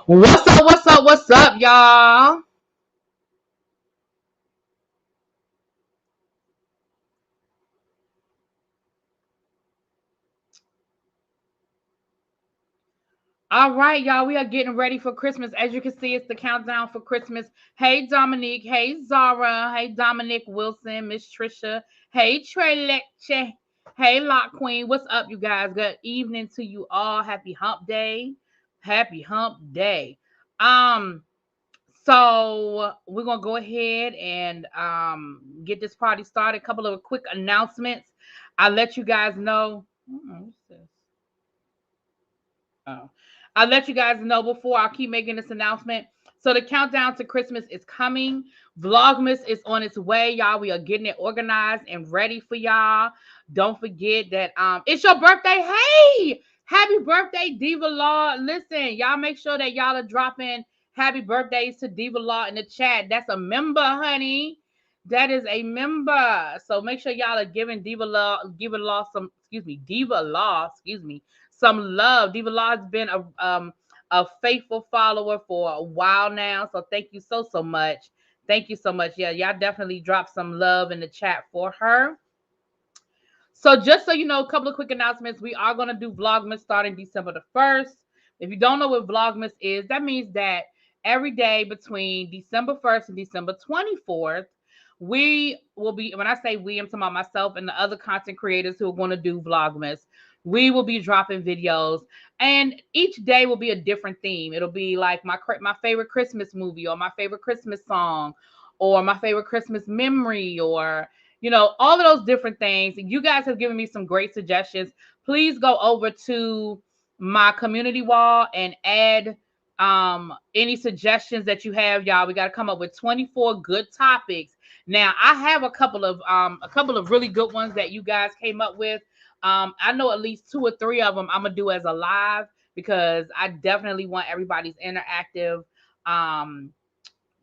What's up? What's up? What's up, y'all? All right, y'all. We are getting ready for Christmas. As you can see, it's the countdown for Christmas. Hey, Dominique. Hey, Zara. Hey, Dominic Wilson. Miss Trisha. Hey, Trey Lecce. Hey, Lock Queen. What's up, you guys? Good evening to you all. Happy Hump Day. Happy Hump Day. Um, So we're gonna go ahead and get this party started. A couple of quick announcements. I'll let you guys know. What's this? Oh. I'll let you guys know before I keep making this announcement. So the countdown to Christmas is coming. Vlogmas is on its way, y'all. We are getting it organized and ready for y'all. Don't forget that it's your birthday. Hey, happy birthday, Diva Law. Listen, y'all make sure that y'all are dropping happy birthdays to Diva Law in the chat. That's a member, honey. That is a member. So make sure y'all are giving Diva Law, some love. Diva Law has been a faithful follower for a while now. So thank you so much. Thank you so much. Yeah, y'all definitely drop some love in the chat for her. So just so you know, a couple of quick announcements. We are going to do Vlogmas starting December the 1st. If you don't know what Vlogmas is, that means that every day between December 1st and December 24th, we will be, when I say we, I'm talking about myself and the other content creators who are going to do Vlogmas. We will be dropping videos, and each day will be a different theme. It'll be like my favorite Christmas movie, or my favorite Christmas song, or my favorite Christmas memory, or all of those different things. You guys have given me some great suggestions. Please go over to my community wall and add any suggestions that you have, y'all. We got to come up with 24 good topics. Now, I have a couple of really good ones that you guys came up with. I know at least 2 or 3 of them I'm gonna do as a live because I definitely want everybody's interactive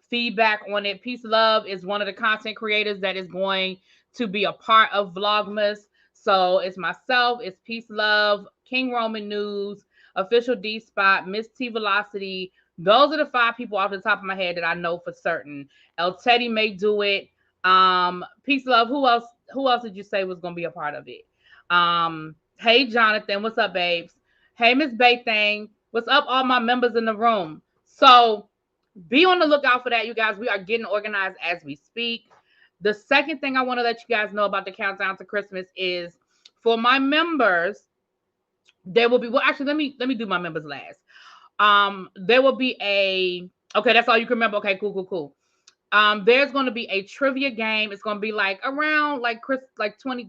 feedback on it. Peace Love is one of the content creators that is going to be a part of Vlogmas. So it's myself, it's Peace Love, King Roman News, Official D Spot, Miss T Velocity. Those are the 5 people off the top of my head that I know for certain. El Teddy may do it. Peace Love. Who else? Who else did you say was gonna be a part of it? Hey Jonathan, what's up, babes? Hey Miss Baythang, what's up, all my members in the room? So be on the lookout for that, you guys. We are getting organized as we speak. The second thing I want to let you guys know about the countdown to Christmas is for my members, there will be, well, actually, let me do my members last. There will be okay, that's all you can remember. Okay, cool. There's going to be a trivia game. It's going to be like around like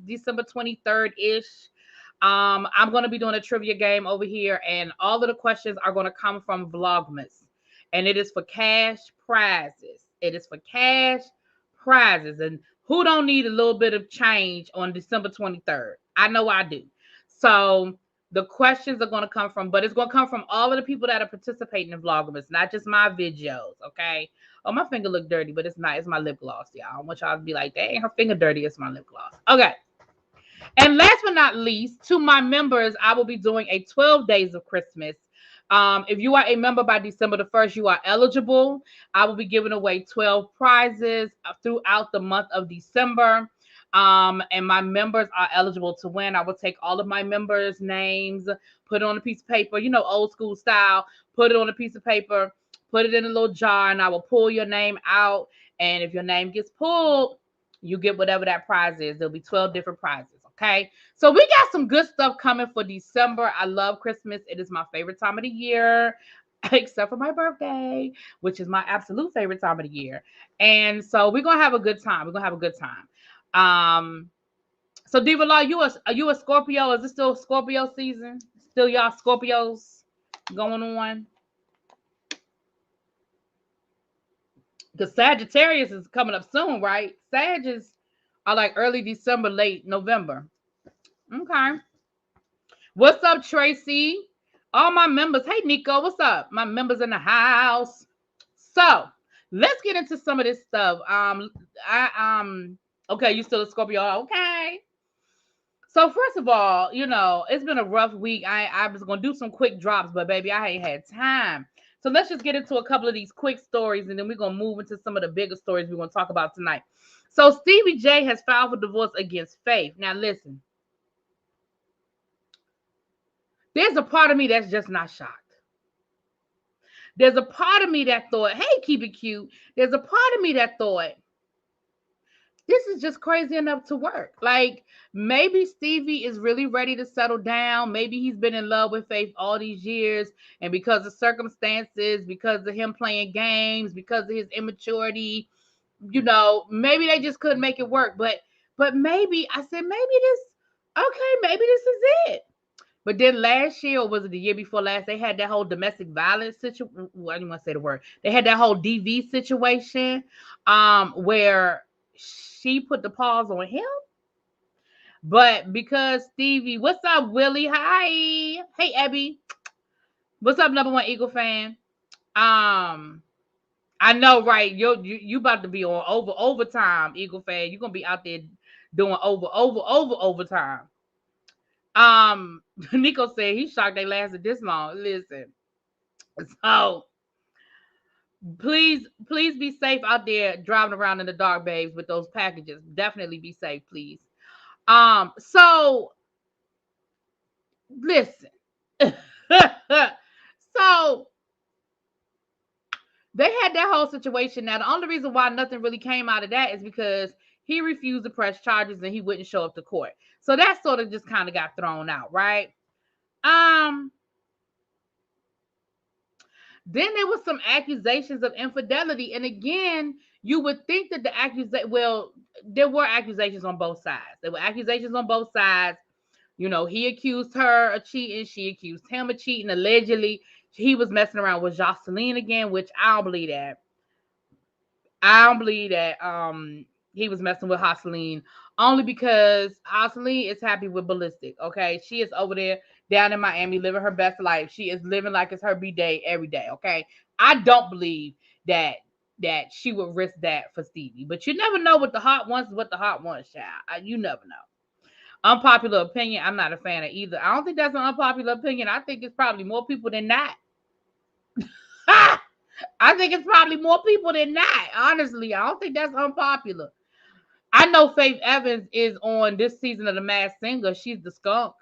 December 23rd ish. I'm going to be doing a trivia game over here, and all of the questions are going to come from Vlogmas, and it is for cash prizes. It is for cash prizes, and who don't need a little bit of change on December 23rd? I know I do. So the questions are going to come from, but it's going to come from all of the people that are participating in Vlogmas, not just my videos, okay? Oh, my finger look dirty, but it's not. It's my lip gloss, y'all. I don't want y'all to be like, dang, her finger dirty. It's my lip gloss. Okay. And last but not least, to my members, I will be doing a 12 days of Christmas. If you are a member by December the 1st, you are eligible. I will be giving away 12 prizes throughout the month of December. And my members are eligible to win. I will take all of my members' names, put it on a piece of paper, old school style, put it on a piece of paper, put it in a little jar, and I will pull your name out. And if your name gets pulled, you get whatever that prize is. There'll be 12 different prizes. Okay. So we got some good stuff coming for December. I love Christmas. It is my favorite time of the year, except for my birthday, which is my absolute favorite time of the year. And so we're going to have a good time. We're going to have a good time. So Diva Law, are you a Scorpio? Is it still Scorpio season? Still y'all Scorpios going on? Because Sagittarius is coming up soon, right? Sagittarius are like early December, late November. Okay. What's up, Tracy? All my members. Hey, Nico, what's up? My members in the house. So let's get into some of this stuff. Okay, you still a Scorpio? Okay. So first of all, it's been a rough week. I was gonna do some quick drops, but baby, I ain't had time. So let's just get into a couple of these quick stories, and then we're gonna move into some of the bigger stories we're gonna talk about tonight. So Stevie J has filed for divorce against Faith. Now listen, there's a part of me that's just not shocked. There's a part of me that thought, hey, keep it cute. There's a part of me that thought, this is just crazy enough to work. Like, maybe Stevie is really ready to settle down. Maybe he's been in love with Faith all these years, and because of circumstances, because of him playing games, because of his immaturity, maybe they just couldn't make it work. But maybe, I said, maybe this is it. But then last year, or was it the year before last, they had that whole domestic violence situation. I didn't want to say the word. They had that whole DV situation where she put the pause on him. But because Stevie, what's up, Willie? Hi. Hey, Abby. What's up, number one Eagle fan? I know, right? You about to be on overtime, Eagle fan. You're gonna be out there doing overtime. Nico said he's shocked they lasted this long. Listen, so please be safe out there driving around in the dark, babes, with those packages. Definitely be safe, please. So listen. So they had that whole situation. Now, the only reason why nothing really came out of that is because he refused to press charges and he wouldn't show up to court. So that sort of just kind of got thrown out, right? Then there was some accusations of infidelity. And again, you would think that there were accusations on both sides. There were accusations on both sides. He accused her of cheating. She accused him of cheating. Allegedly, he was messing around with Jocelyn again, which I don't believe that. I don't believe that he was messing with Jocelyn. only because Osleen is happy with Ballistic. Okay, she is over there down in Miami living her best life. She is living like it's her b day every day. Okay, I don't believe that she would risk that for Stevie, but you never know what the heart wants. What the heart wants, child. You never know. Unpopular opinion. I'm not a fan of either. I don't think that's an unpopular opinion. I think it's probably more people than that. I think it's probably more people than that. Honestly, I don't think that's unpopular. I know Faith Evans is on this season of The Masked Singer. She's the skunk.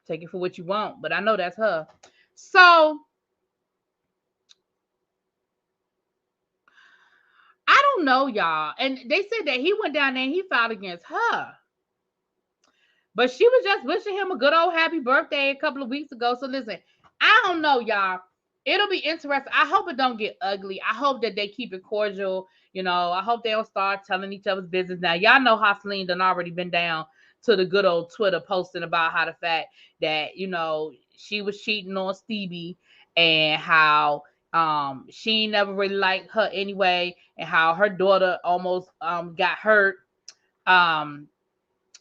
Take it for what you want, but I know that's her. So I don't know, y'all. And they said that he went down there and he filed against her. But she was just wishing him a good old happy birthday a couple of weeks ago. So listen, I don't know, y'all. It'll be interesting. I hope it don't get ugly. I hope that they keep it cordial. I hope they don't start telling each other's business. Now, y'all know how Celine done already been down to the good old Twitter posting about how the fact that, she was cheating on Stevie and how she never really liked her anyway, and how her daughter almost got hurt. Um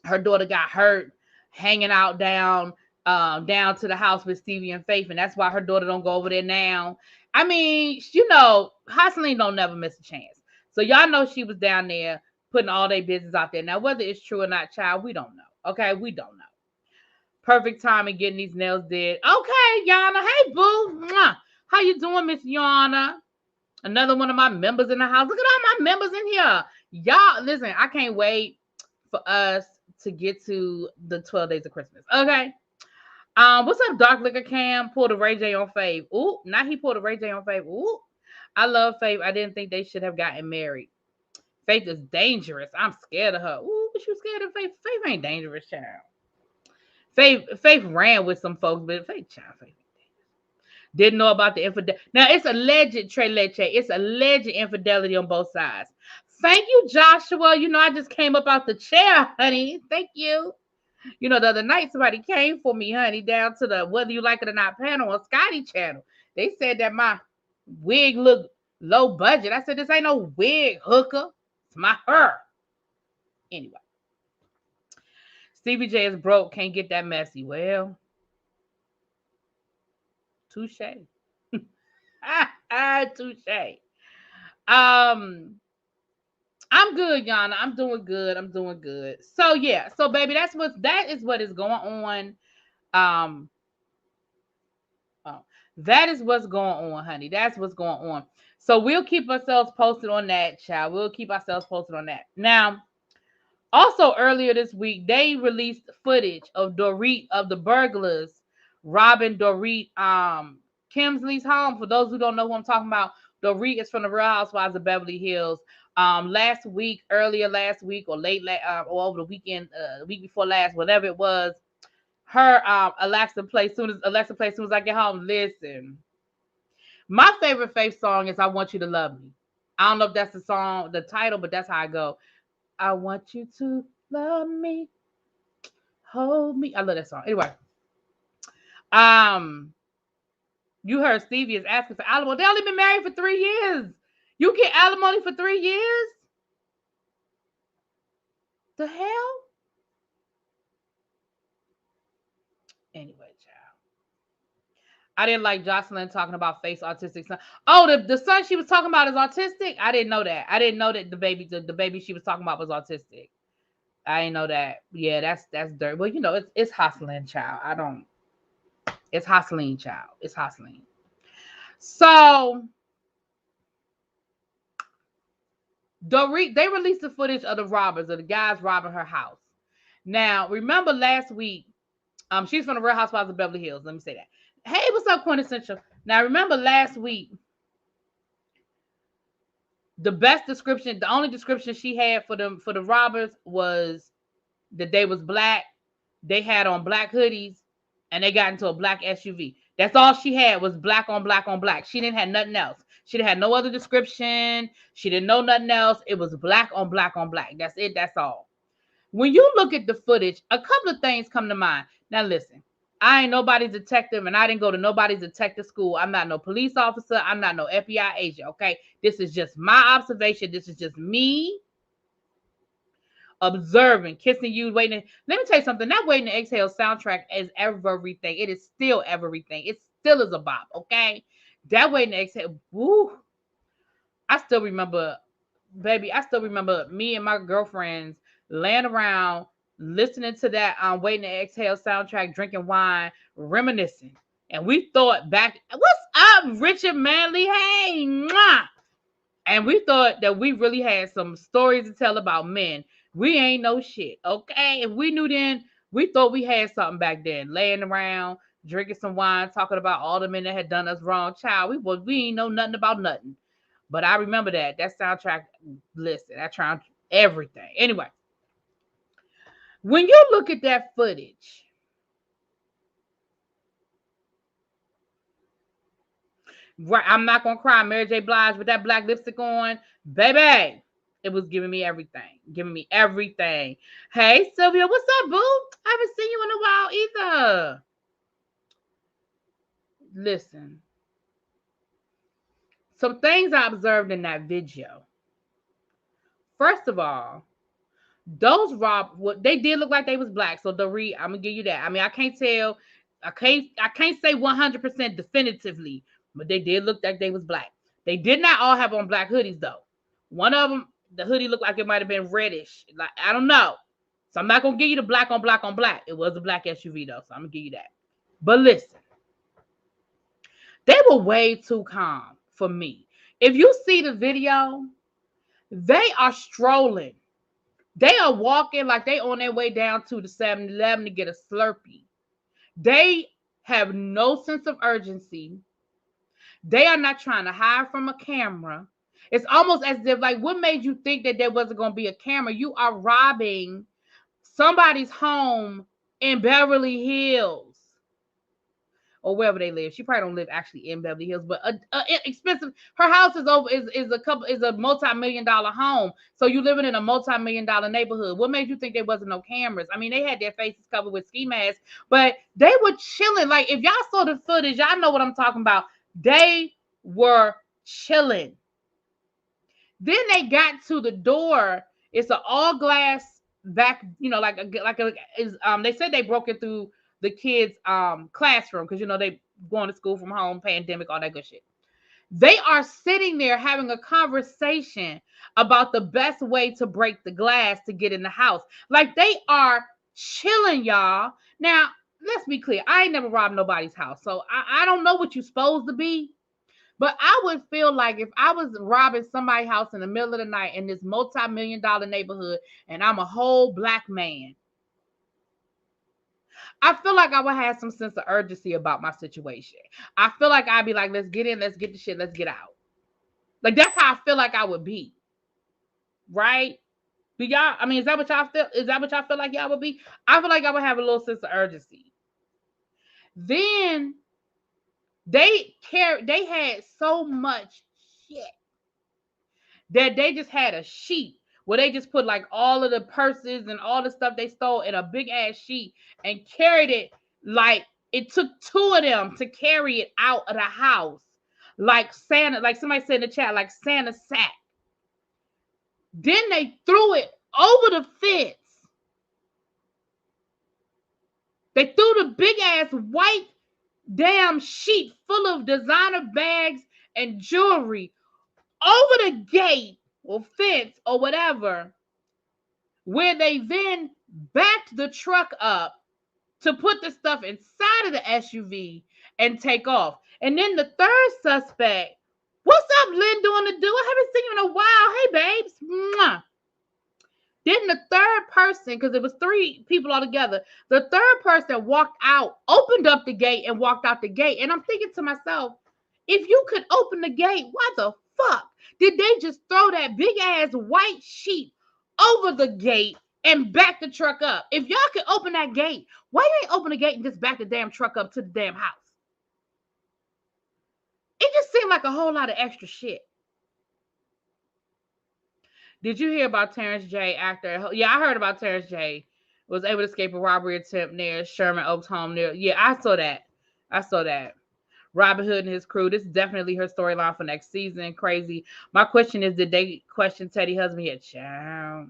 her daughter got hurt hanging out down to the house with Stevie and Faith, and that's why her daughter don't go over there now. I mean, Hasseline don't never miss a chance. So y'all know she was down there putting all their business out there. Now, whether it's true or not, child, we don't know. Okay, we don't know. Perfect time in getting these nails did. Okay, Yana. Hey, boo. Mwah. How you doing, Miss Yana? Another one of my members in the house. Look at all my members in here. Y'all, listen, I can't wait for us to get to the 12 days of Christmas. Okay. What's up, Dark Liquor Cam? Pulled a Ray J on Fave. Ooh, now he pulled a Ray J on Fave. Ooh. I love Fave. I didn't think they should have gotten married. Faith is dangerous. I'm scared of her. Ooh, but you scared of Faith? Faith ain't dangerous, child. Faith ran with some folks, but Faith didn't know about the infidelity. Now it's alleged, Trey Leche. It's alleged infidelity on both sides. Thank you, Joshua. I just came up out the chair, honey. Thank you. The other night somebody came for me, honey, down to the Whether You Like It or Not panel on Scotty channel. They said that my wig looked low budget. I said, this ain't no wig, hooker. It's my hair. Anyway. Stevie J is broke, can't get that messy. Well, touche. Touche. I'm good, Yana. I'm doing good. I'm doing good. So yeah. So baby, that is what is going on. Oh, that is what's going on, honey. That's what's going on. So we'll keep ourselves posted on that, child. We'll keep ourselves posted on that. Now, also earlier this week, they released footage of Dorit of the burglars robbing Dorit Kemsley's home. For those who don't know who I'm talking about, Dorit is from the Real Housewives of Beverly Hills. Earlier last week, or or over the weekend, the week before last, whatever it was, her Alexa plays soon as I get home. Listen, my favorite Faith song is "I Want You to Love Me." I don't know if that's the song, the title, but that's how I go. I want you to love me, hold me. I love that song. Anyway, you heard Stevie is asking for alimony. They only been married for 3 years. You get alimony for 3 years? The hell? Anyway, child. I didn't like Jocelyn talking about Faith's autistic son. Oh, the son she was talking about is autistic? I didn't know that. I didn't know that the baby she was talking about was autistic. I didn't know that. Yeah, that's dirt. Well, it's hustling, child. It's hustling, child. It's hustling. So they released the footage of the guys robbing her house. Now, remember last week, she's from the Real Housewives of Beverly Hills. Let me say that. Hey, what's up, Quintessential? Now, remember last week, the only description she had for the robbers was that they was black, they had on black hoodies, and they got into a black SUV. That's all she had was black on black on black. She didn't have nothing else. She didn't have no other description. She didn't know nothing else. It was black on black on black. That's it. That's all. When you look at the footage, a couple of things come to mind. Now listen, I ain't nobody's detective, and I didn't go to nobody's detective school. I'm not no police officer. I'm not no FBI agent. Okay, this is just my observation. This is just me observing, kissing you, waiting. Let me tell you something. That Waiting to Exhale soundtrack is everything. It is still everything. It still is a bop, okay? That Waiting to Exhale, woo. I still remember, baby, I still remember me and my girlfriends laying around listening to that Waiting to Exhale soundtrack, drinking wine, reminiscing. And we thought back, what's up, Richard Manley? Hey, mwah! And we thought that we really had some stories to tell about men. We ain't no shit, okay? If we knew then, we thought we had something back then, laying around, drinking some wine, talking about all the men that had done us wrong. Child, we ain't know nothing about nothing. But I remember that soundtrack. Listen, I tried everything. Anyway, when you look at that footage, right? I'm not gonna cry, Mary J. Blige with that black lipstick on, baby. It was giving me everything, giving me everything. Hey, Sylvia, what's up, boo? I haven't seen you in a while either. Listen, some things I observed in that video. First of all, those Rob, they did look like they was black. So Dorit, I'm gonna give you that. I mean, I can't tell, I can't say 100% definitively, but they did look like they was black. They did not all have on black hoodies though. One of them, the hoodie looked like it might have been reddish. Like I don't know. So I'm not gonna give you the black on black on black. It was a black SUV though, so I'm gonna give you that. But listen, they were way too calm for me. If you see the video, they are strolling. They are walking like they on their way down to the 7-Eleven to get a Slurpee. They have no sense of urgency. They are not trying to hide from a camera. It's almost as if, like, what made you think that there wasn't going to be a camera? You are robbing somebody's home in Beverly Hills. Or wherever they live. She probably don't live actually in Beverly Hills, but expensive. Her house is a multi-million-dollar home. So you living in a multi-million-dollar neighborhood. What made you think there wasn't no cameras? I mean, they had their faces covered with ski masks, but they were chilling. Like if y'all saw the footage, y'all know what I'm talking about. They were chilling. Then they got to the door. It's an all glass back, they said they broke it through the kids' classroom because they going to school from home, pandemic, all that good shit. They are sitting there having a conversation about the best way to break the glass to get in the house. Like they are chilling, y'all. Now, let's be clear. I ain't never robbed nobody's house, so I don't know what you're supposed to be. But I would feel like if I was robbing somebody's house in the middle of the night in this multi-million-dollar neighborhood and I'm a whole black man, I feel like I would have some sense of urgency about my situation. I feel like I'd be like, let's get in, let's get the shit, let's get out. Like that's how I feel like I would be. Right? Do y'all, I mean, is that what y'all feel? Is that what y'all feel like y'all would be? I feel like I would have a little sense of urgency. Then they had so much shit that they just had a sheet where they just put like all of the purses and all the stuff they stole in a big ass sheet and carried it. Like it took two of them to carry it out of the house, like Santa, like somebody said in the chat, like Santa sack. Then they threw it over the fence. They threw the big ass white damn sheet full of designer bags and jewelry over the gate or fence or whatever, where they then backed the truck up to put the stuff inside of the SUV and take off. And then the third suspect, what's up, Lynn, doing the do? I haven't seen you in a while. Hey, babes. Mwah. Then the third person, because it was three people all together, the third person walked out, opened up the gate and walked out the gate. And I'm thinking to myself, if you could open the gate, why the fuck did they just throw that big ass white sheet over the gate and back the truck up? If y'all could open that gate, why you ain't open the gate and just back the damn truck up to the damn house? It just seemed like a whole lot of extra shit. Did you hear about Terrence J. actor? Yeah, I heard about Terrence J. Was able to escape a robbery attempt near Sherman Oaks home near. Yeah, I saw that. Robin Hood and his crew. This is definitely her storyline for next season. Crazy. My question is, did they question Teddy husband yet? Child.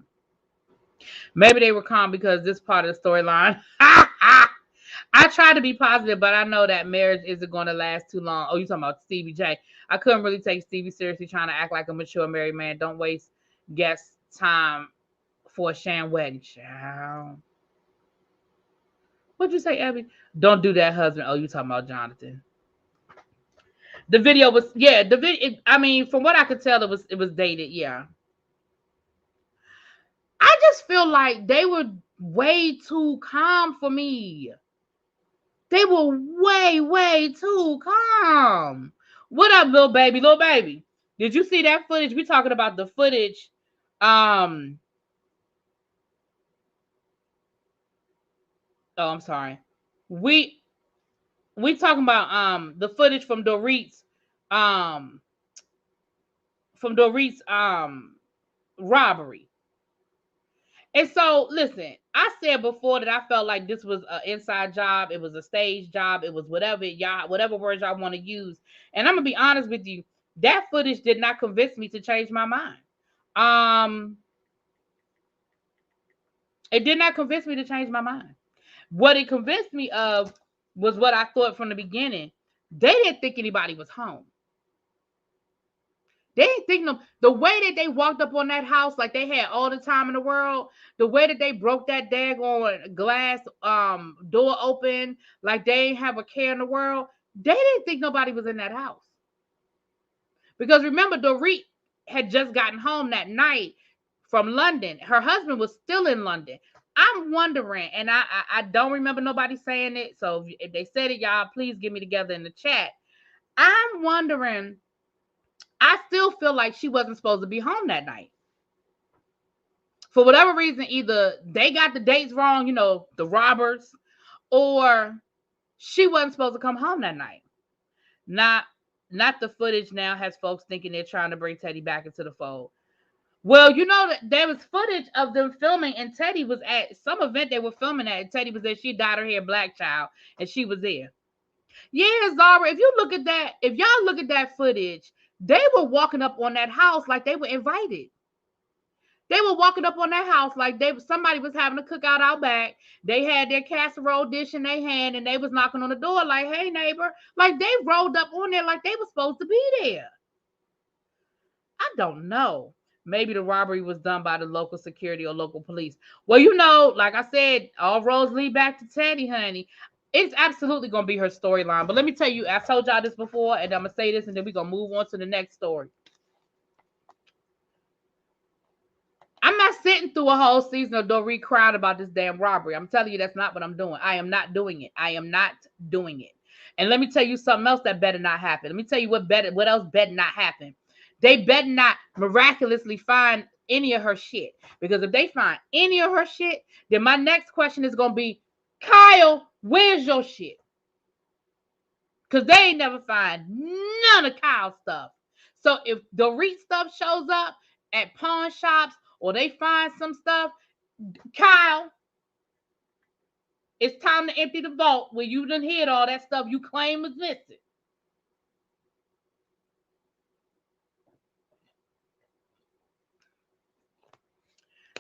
Maybe they were calm because this part of the storyline. I try to be positive, but I know that marriage isn't going to last too long. Oh, you talking about Stevie J? I couldn't really take Stevie seriously trying to act like a mature married man. Don't waste guest time for a sham wedding. Child. What'd you say, Abby? Don't do that, husband. Oh, you talking about Jonathan? The video was the video. I mean, from what I could tell, it was dated. Yeah, I just feel like they were way too calm for me. They were way too calm. What up, little baby? Little baby. Did you see that footage? We talking about the footage. Um. Oh, I'm sorry. We we talking about the footage um from Dorit's robbery. And so, listen, I said before that I felt like this was an inside job. It was a stage job. It was whatever words y'all want to use. And I'm gonna be honest with you, that footage did not convince me to change my mind. Um, it did not convince me to change my mind. What it convinced me of was what I thought from the beginning. They didn't think anybody was home. They didn't think them. The way that they walked up on that house, like they had all the time in the world. The way that they broke that daggone glass door open, like they ain't have a care in the world. They didn't think nobody was in that house. Because remember, Dorit had just gotten home that night from London. Her husband was still in London. I'm wondering, and I don't remember nobody saying it. So if they said it, y'all please get me together in the chat. I'm wondering. I still feel like she wasn't supposed to be home that night. For whatever reason, either they got the dates wrong, the robbers, or she wasn't supposed to come home that night. Not not the footage now has folks thinking they're trying to bring Teddy back into the fold. Well, that there was footage of them filming, and Teddy was at some event they were filming at. And Teddy was there. She dyed her hair black, child, and she was there. Yeah, Zara, if y'all look at that footage, they were walking up on that house like they were invited. They were walking up on that house like somebody was having a cookout out back. They had their casserole dish in their hand, and they was knocking on the door like, "Hey, neighbor!" Like they rolled up on there like they were supposed to be there. I don't know. Maybe the robbery was done by the local security or local police. Well, like I said, all roads lead back to Teddy, honey. It's absolutely gonna be her storyline. But let me tell you, I told y'all this before, and I'm gonna say this, and then we're gonna move on to the next story. I'm not sitting through a whole season of Dorit crying about this damn robbery. I'm telling you, that's not what I'm doing. I am not doing it. I am not doing it. And let me tell you something else that better not happen. Let me tell you what else better not happen. They better not miraculously find any of her shit. Because if they find any of her shit, then my next question is gonna be, Kyle, where's your shit? Because they ain't never find none of Kyle's stuff. So if Dorit stuff shows up at pawn shops or they find some stuff, Kyle, it's time to empty the vault where you done hid all that stuff you claim was missing.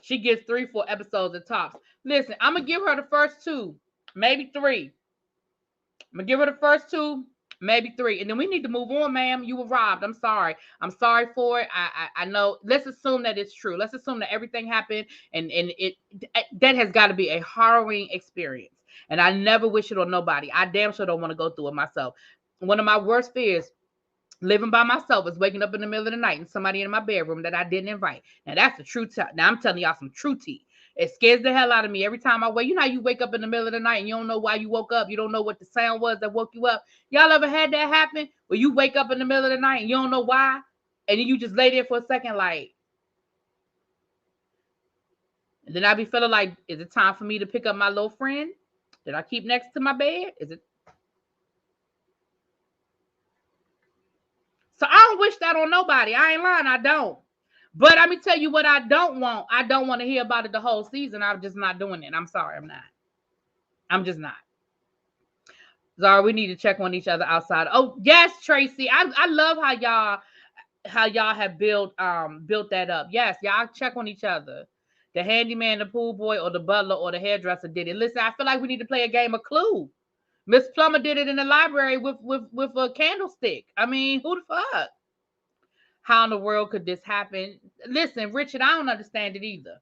She gets 3-4 episodes at tops. Listen, I'm going to give her the first 2, maybe 3. I'm going to give her the first 2, maybe 3. And then we need to move on, ma'am. You were robbed. I'm sorry. I'm sorry for it. I know. Let's assume that it's true. Let's assume that everything happened, and that has got to be a harrowing experience. And I never wish it on nobody. I damn sure don't want to go through it myself. One of my worst fears living by myself is waking up in the middle of the night and somebody in my bedroom that I didn't invite. Now that's the truth. Now I'm telling y'all some true tea. It scares the hell out of me every time I wake. You know how you wake up in the middle of the night and you don't know why you woke up. You don't know what the sound was that woke you up. Y'all ever had that happen? Where you wake up in the middle of the night and you don't know why? And then you just lay there for a second like. And then I be feeling like, is it time for me to pick up my little friend that I keep next to my bed? Is it? So I don't wish that on nobody. I ain't lying. I don't. But let me tell you what I don't want. I don't want to hear about it the whole season. I'm just not doing it. I'm sorry. I'm not. I'm just not. Zara, we need to check on each other outside. Oh, yes, Tracy. I love how y'all have built that up. Yes, y'all check on each other. The handyman, the pool boy, or the butler, or the hairdresser did it. Listen, I feel like we need to play a game of Clue. Miss Plummer did it in the library with a candlestick. I mean, who the fuck? How in the world could this happen? Listen, Richard, I don't understand it either.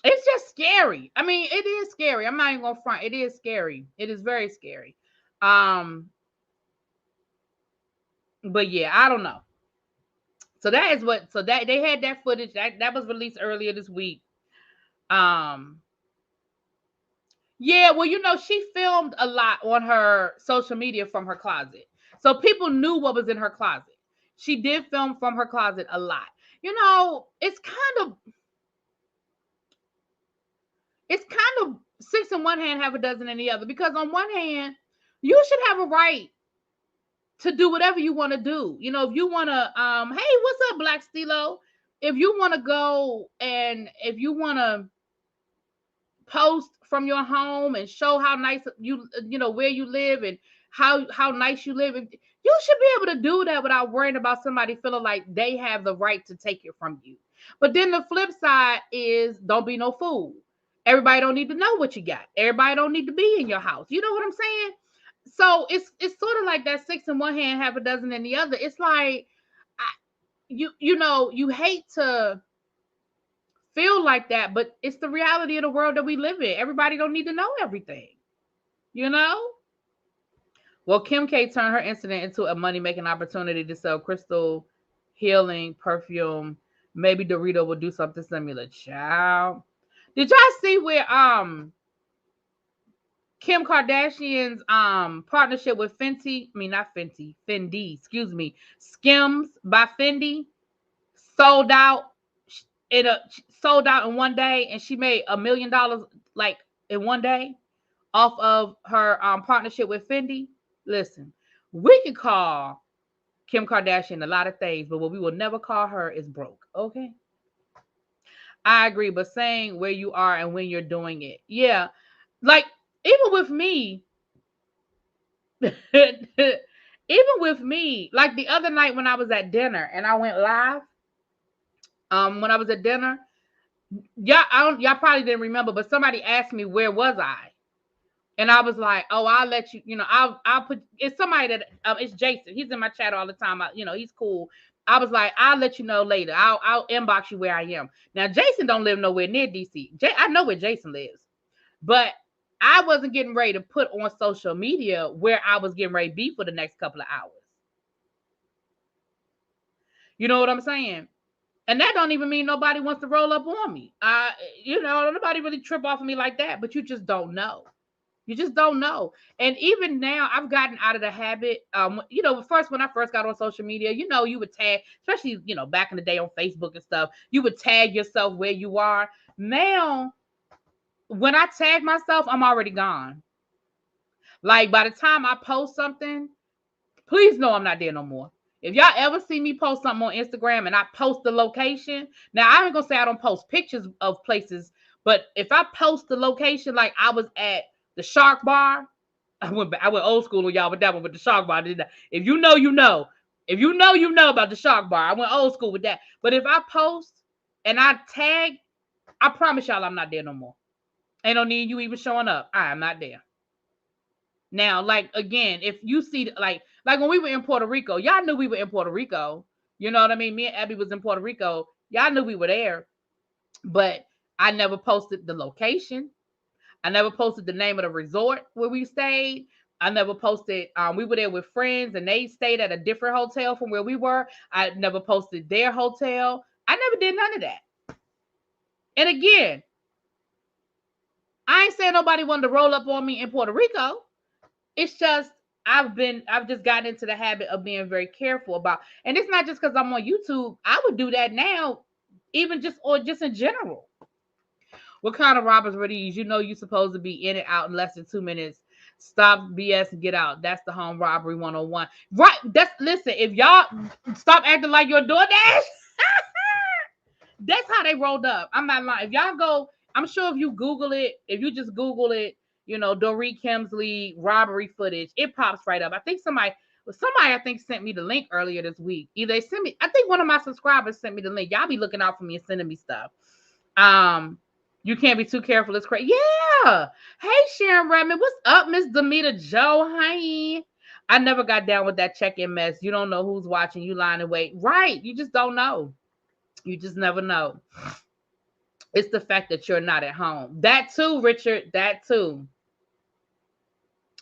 It's just scary. I mean, it is scary. I'm not even gonna front. It is scary. It is very scary. Um, but yeah, I don't know. So that is what. So that they had that footage that was released earlier this week. Um, yeah, well, she filmed a lot on her social media from her closet, so people knew what was in her closet. She did film from her closet a lot. It's kind of six in one hand, half a dozen in the other. Because on one hand, you should have a right to do whatever you want to do. If you want to, hey, what's up, Black Stilo? If you want to go and if you want to post from your home and show how nice where you live and how nice you live, you should be able to do that without worrying about somebody feeling like they have the right to take it from you. But then the flip side is, don't be no fool. Everybody don't need to know what you got. Everybody don't need to be in your house. You know what I'm saying? So it's sort of like that six in one hand, half a dozen in the other. It's like you hate to feel like that, but it's the reality of the world that we live in. Everybody don't need to know everything, you know? Well, Kim K turned her incident into a money-making opportunity to sell crystal healing perfume. Maybe Dorito will do something similar. Child. Did y'all see where Kim Kardashian's partnership with Fendi, excuse me, Skims by Fendi sold out it sold out in one day, and she made $1 million like in one day off of her partnership with Fendi. Listen, we can call Kim Kardashian a lot of things, but what we will never call her is broke. Okay, I agree, but saying where you are and when you're doing it, yeah, like even with me, even with me, like the other night when I was at dinner and I went live, when I was at dinner, y'all probably didn't remember, but somebody asked me where was I, and I was like, oh, I'll let you, I'll put, it's somebody that, it's Jason. He's in my chat all the time. He's cool. I was like, I'll let you know later. I'll inbox you where I am. Now, Jason don't live nowhere near DC. I know where Jason lives, but I wasn't getting ready to put on social media where I was getting ready to be for the next couple of hours. You know what I'm saying? And that don't even mean nobody wants to roll up on me. Nobody really trip off of me like that, but you just don't know. You just don't know. And even now, I've gotten out of the habit. First, when I first got on social media, you would tag, especially, back in the day on Facebook and stuff, you would tag yourself where you are. Now, when I tag myself, I'm already gone. Like, by the time I post something, please know I'm not there no more. If y'all ever see me post something on Instagram and I post the location, now I ain't gonna say I don't post pictures of places, but if I post the location, like I was at the Shark Bar, I went old school with y'all with that one with the Shark Bar. If you know, you know. If you know, you know about the Shark Bar. I went old school with that. But if I post and I tag, I promise y'all I'm not there no more. Ain't no need you even showing up. I am not there. Now, like again, if you see like when we were in Puerto Rico, y'all knew we were in Puerto Rico. You know what I mean? Me and Abby was in Puerto Rico. Y'all knew we were there, but I never posted the location. I never posted the name of the resort where we stayed. I never posted. We were there with friends, and they stayed at a different hotel from where we were. I never posted their hotel. I never did none of that. And again, I ain't saying nobody wanted to roll up on me in Puerto Rico. It's just I've just gotten into the habit of being very careful about, and it's not just because I'm on YouTube. I would do that now, even just in general. What kind of robbers were these? You're supposed to be in and out in less than 2 minutes. Stop BS and get out. That's the home robbery 101. Right. Listen, if y'all stop acting like your DoorDash, that's how they rolled up. I'm not lying. If y'all go, I'm sure if you just Google it, Dorit Kemsley robbery footage, it pops right up. I think somebody I think sent me the link earlier this week. Either they sent me, I think one of my subscribers sent me the link. Y'all be looking out for me and sending me stuff. You can't be too careful. It's crazy. Yeah. Hey, Sharon Redmond. What's up, Miss Demeter Joe? Hi. I never got down with that check-in mess. You don't know who's watching. You lying and wait. Right. You just don't know. You just never know. It's the fact that you're not at home. That too, Richard. That too.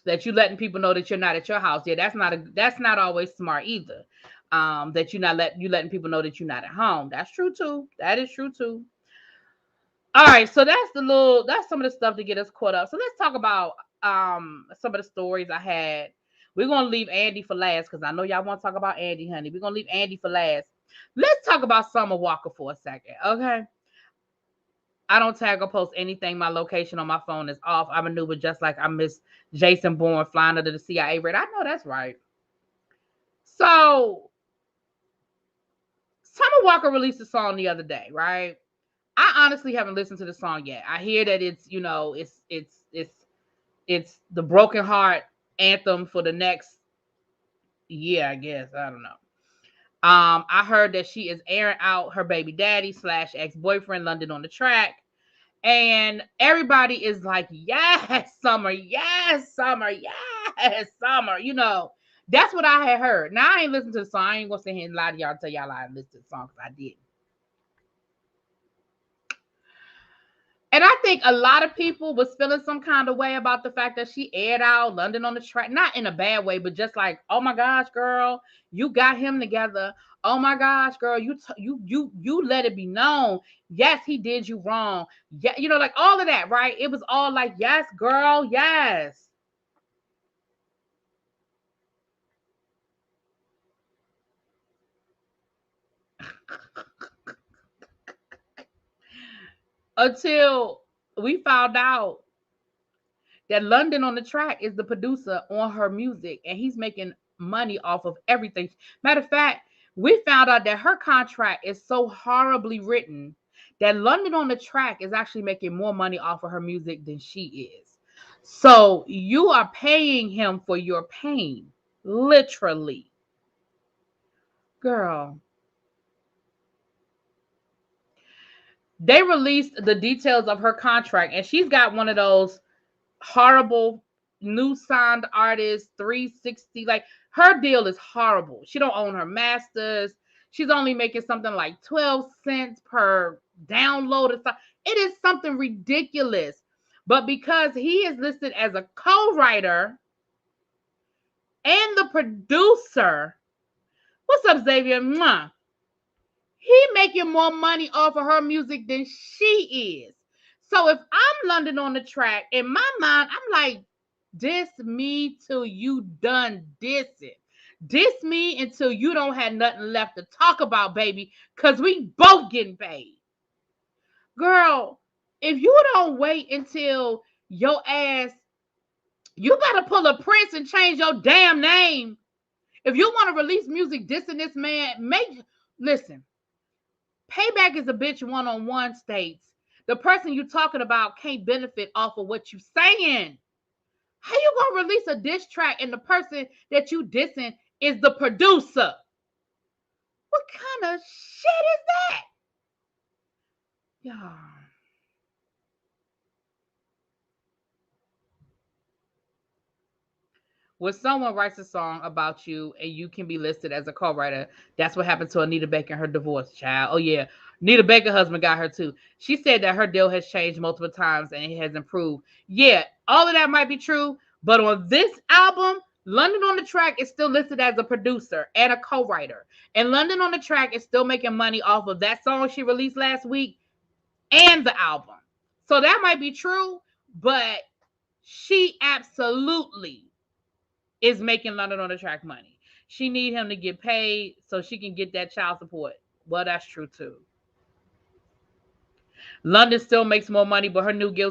That you letting people know that you're not at your house. Yeah, that's not always smart either. That you letting people know that you're not at home. That's true too. That is true too. All right, so that's some of the stuff to get us caught up. So let's talk about some of the stories I had. We're gonna leave Andy for last because I know y'all want to talk about Andy, honey. We're gonna leave Andy for last. Let's talk about Summer Walker for a second, okay? I don't tag or post anything. My location on my phone is off. I maneuver just like I miss Jason Bourne flying under the CIA radar. I know that's right. So Summer Walker released a song the other day, right? I honestly haven't listened to the song yet. I hear that it's the broken heart anthem for the next year, I guess. I don't know. I heard that she is airing out her baby daddy / ex-boyfriend London on the track. And everybody is like, yes, Summer, yes, Summer, yes, Summer. That's what I had heard. Now I ain't listened to the song. I ain't gonna sit here and lie to y'all and tell y'all I listened to the song because I didn't. And I think a lot of people was feeling some kind of way about the fact that she aired out London on the track, not in a bad way, but just like, oh my gosh, girl, you got him together. Oh my gosh, girl, you let it be known. Yes, he did you wrong. Yeah, like all of that, right? It was all like, yes, girl, yes. Until we found out that London on the track is the producer on her music and he's making money off of everything. Matter of fact, we found out that her contract is so horribly written that London on the track is actually making more money off of her music than she is. So you are paying him for your pain, literally. Girl, they released the details of her contract and she's got one of those horrible new signed artist 360, like her deal is horrible. She don't own her masters. She's only making something like 12 cents per download or something. It is something ridiculous. But because he is listed as a co-writer and the producer, what's up, Xavier? Mwah. He making more money off of her music than she is. So if I'm London on the track, in my mind, I'm like, diss me till you done dissing. Diss me until you don't have nothing left to talk about, baby, because we both getting paid. Girl, if you don't wait until your ass, you better pull a Prince and change your damn name. If you want to release music dissing this man, listen. Payback is a bitch one-on-one states. The person you talking about can't benefit off of what you saying. How you gonna release a diss track and the person that you dissing is the producer? What kind of shit is that? Y'all. When someone writes a song about you and you can be listed as a co-writer, that's what happened to Anita Baker and her divorce, child. Oh yeah. Anita Baker's husband got her too. She said that her deal has changed multiple times and it has improved. Yeah, all of that might be true, but on this album, London on the track is still listed as a producer and a co-writer. And London on the track is still making money off of that song she released last week and the album. So that might be true, but she absolutely is making London on the track money. She need him to get paid so she can get that child support. Well, that's true too. London still makes more money, but her new deal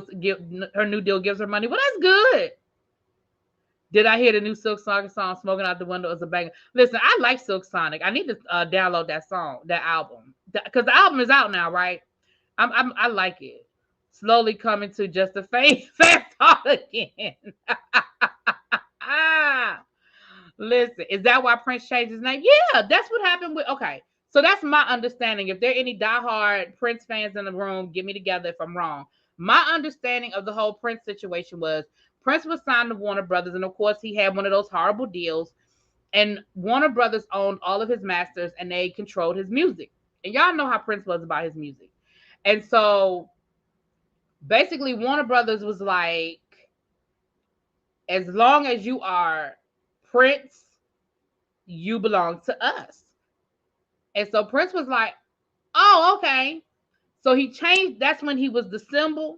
gives her money. Well, that's good. Did I hear the new Silk Sonic song "Smoking Out the Window" is a banger? Listen, I like Silk Sonic. I need to download that song, that album, because the album is out now, right? I like it. Slowly coming to just a fast thought again. Listen, is that why Prince changed his name? Yeah, that's what happened with. Okay, So that's my understanding. If there are any diehard Prince fans in the room, get me together if I'm wrong. My understanding of the whole Prince situation was Prince was signed to Warner Brothers, and of course he had one of those horrible deals. And Warner Brothers owned all of his masters, and they controlled his music. And y'all know how Prince was about his music. And so basically, Warner Brothers was like, as long as you are Prince, you belong to us. And so Prince was like, oh, okay. So he changed. That's when he was the symbol,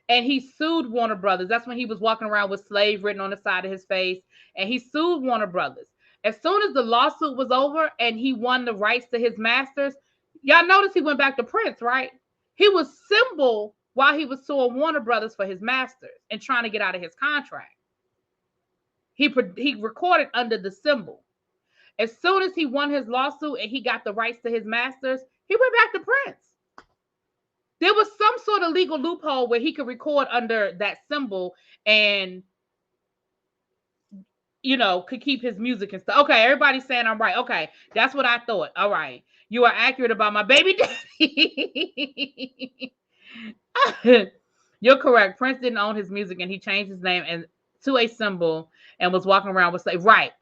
and he sued Warner Brothers. That's when he was walking around with slave written on the side of his face, and he sued Warner Brothers. As soon as the lawsuit was over and he won the rights to his masters, y'all notice he went back to Prince, right? He was symbol while he was suing Warner Brothers for his masters and trying to get out of his contract. He recorded under the symbol. As soon as he won his lawsuit and he got the rights to his masters, he went back to Prince. There was some sort of legal loophole where he could record under that symbol and, could keep his music and stuff. Okay, everybody's saying I'm right. Okay, that's what I thought. All right. You are accurate about my baby daddy. You're correct. Prince didn't own his music, and he changed his name and to a symbol and was walking around with say, right.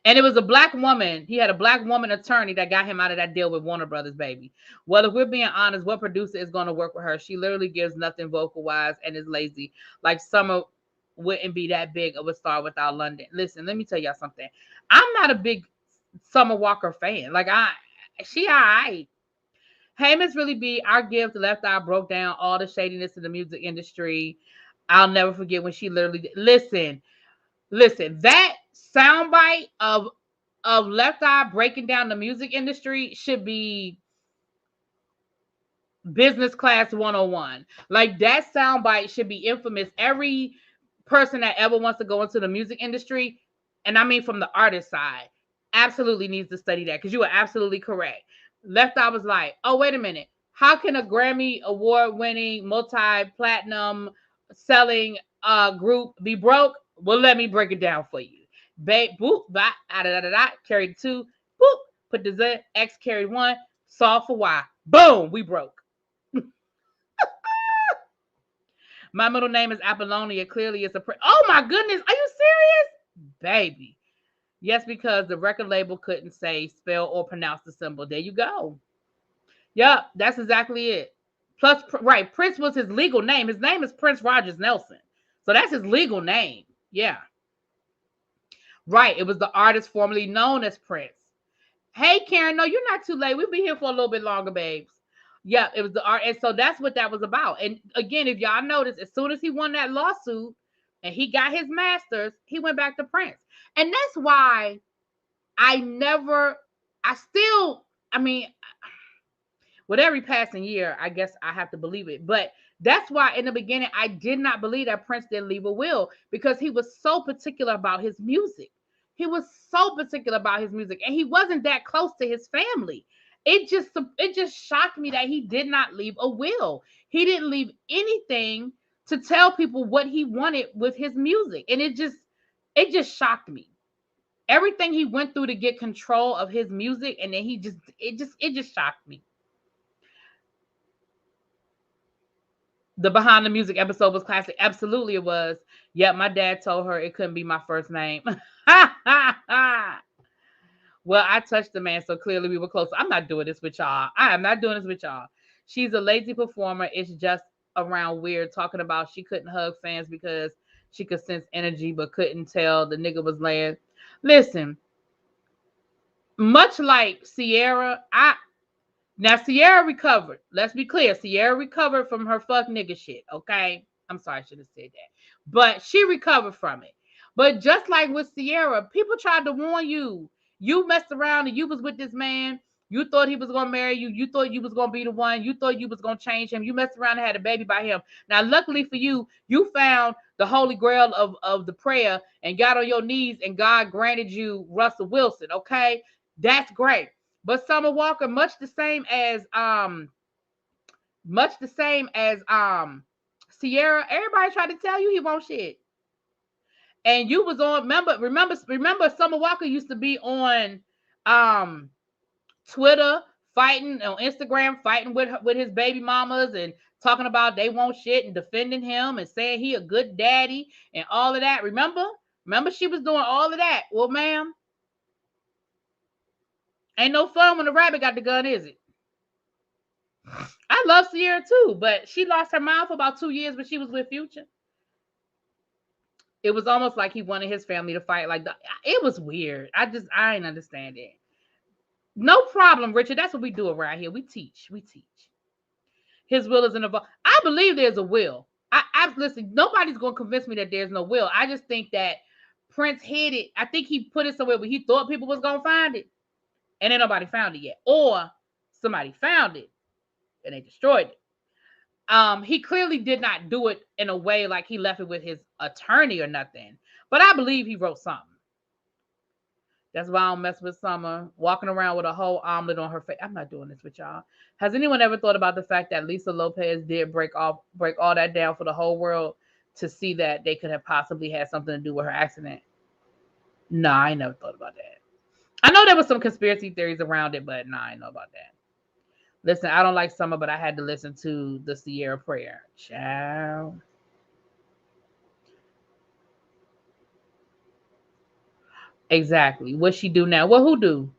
And it was a black woman. He had a black woman attorney that got him out of that deal with Warner Brothers, baby. Well, if we're being honest, what producer is going to work with her? She literally gives nothing vocal-wise and is lazy. Like Summer wouldn't be that big of a star without London. Listen, let me tell y'all something. I'm not a big Summer Walker fan. Like, she all right. Hey, Miss Really B, our gift, Left Eye, broke down all the shadiness in the music industry. I'll never forget when she literally listen, that soundbite of Left Eye breaking down the music industry should be business class 101. Like, that soundbite should be infamous. Every person that ever wants to go into the music industry, and I mean from the artist side, absolutely needs to study that, because you are absolutely correct. Left Eye was like, oh, wait a minute. How can a Grammy award-winning, multi-platinum selling group be broke? Well, let me break it down for you. Babe, boop, da da da da, carried 2, boop, put the Z, X carried 1, solve for Y. Boom, we broke. My middle name is Apollonia. Clearly, it's a oh my goodness, are you serious, baby? Yes, because the record label couldn't say, spell, or pronounce the symbol. There you go. Yep, that's exactly it. Plus, right, Prince was his legal name. His name is Prince Rogers Nelson. So that's his legal name. Yeah. Right, it was the artist formerly known as Prince. Hey, Karen, no, you're not too late. We'll be here for a little bit longer, babes. Yeah, it was the art. And so that's what that was about. And again, if y'all notice, as soon as he won that lawsuit and he got his masters, he went back to Prince. And that's why with every passing year, I guess I have to believe it. But that's why in the beginning, I did not believe that Prince didn't leave a will, because he was so particular about his music. He was so particular about his music, and he wasn't that close to his family. It just shocked me that he did not leave a will. He didn't leave anything to tell people what he wanted with his music. And it just shocked me. Everything he went through to get control of his music, and then it just shocked me. The Behind the Music episode was classic. Absolutely it was. Yeah, my dad told her it couldn't be my first name. Well, I touched the man, so clearly we were close. I'm not doing this with y'all. I am not doing this with y'all. She's a lazy performer. It's just around weird talking about she couldn't hug fans because she could sense energy but couldn't tell the nigga was laying. Listen, much like Sierra, Sierra recovered. Let's be clear. Sierra recovered from her fuck nigga shit, okay? I'm sorry, I should have said that. But she recovered from it. But just like with Sierra, people tried to warn you. You messed around and you was with this man. You thought he was going to marry you. You thought you was going to be the one. You thought you was going to change him. You messed around and had a baby by him. Now, luckily for you, you found the holy grail of the prayer and got on your knees, and God granted you Russell Wilson, okay? That's great. But Summer Walker, much the same as Sierra, everybody tried to tell you he won't shit. And you was on, remember Summer Walker used to be on Twitter, fighting on Instagram, fighting with his baby mamas and talking about they won't shit and defending him and saying he a good daddy and all of that. Remember she was doing all of that. Well, ma'am, ain't no fun when the rabbit got the gun, is it? I love Sierra too, but she lost her mind for about 2 years when she was with Future. It was almost like he wanted his family to fight. Like it was weird. I ain't understand it. No problem, Richard. That's what we do around here. We teach. His will is in the. I believe there's a will. I listen. Nobody's gonna convince me that there's no will. I just think that Prince hid it. I think he put it somewhere where he thought people was gonna find it, and then nobody found it yet, or somebody found it and they destroyed it. He clearly did not do it in a way like he left it with his attorney or nothing. But I believe he wrote something. That's why I don't mess with Summer walking around with a whole omelet on her face. I'm not doing this with y'all. Has anyone ever thought about the fact that Lisa Lopez did break all that down for the whole world to see that they could have possibly had something to do with her accident? No, I never thought about that. I know there was some conspiracy theories around it, but no, I know about that. Listen, I don't like Summer, but I had to listen to the Sierra prayer. Ciao. Exactly. What she do now? Well, who do?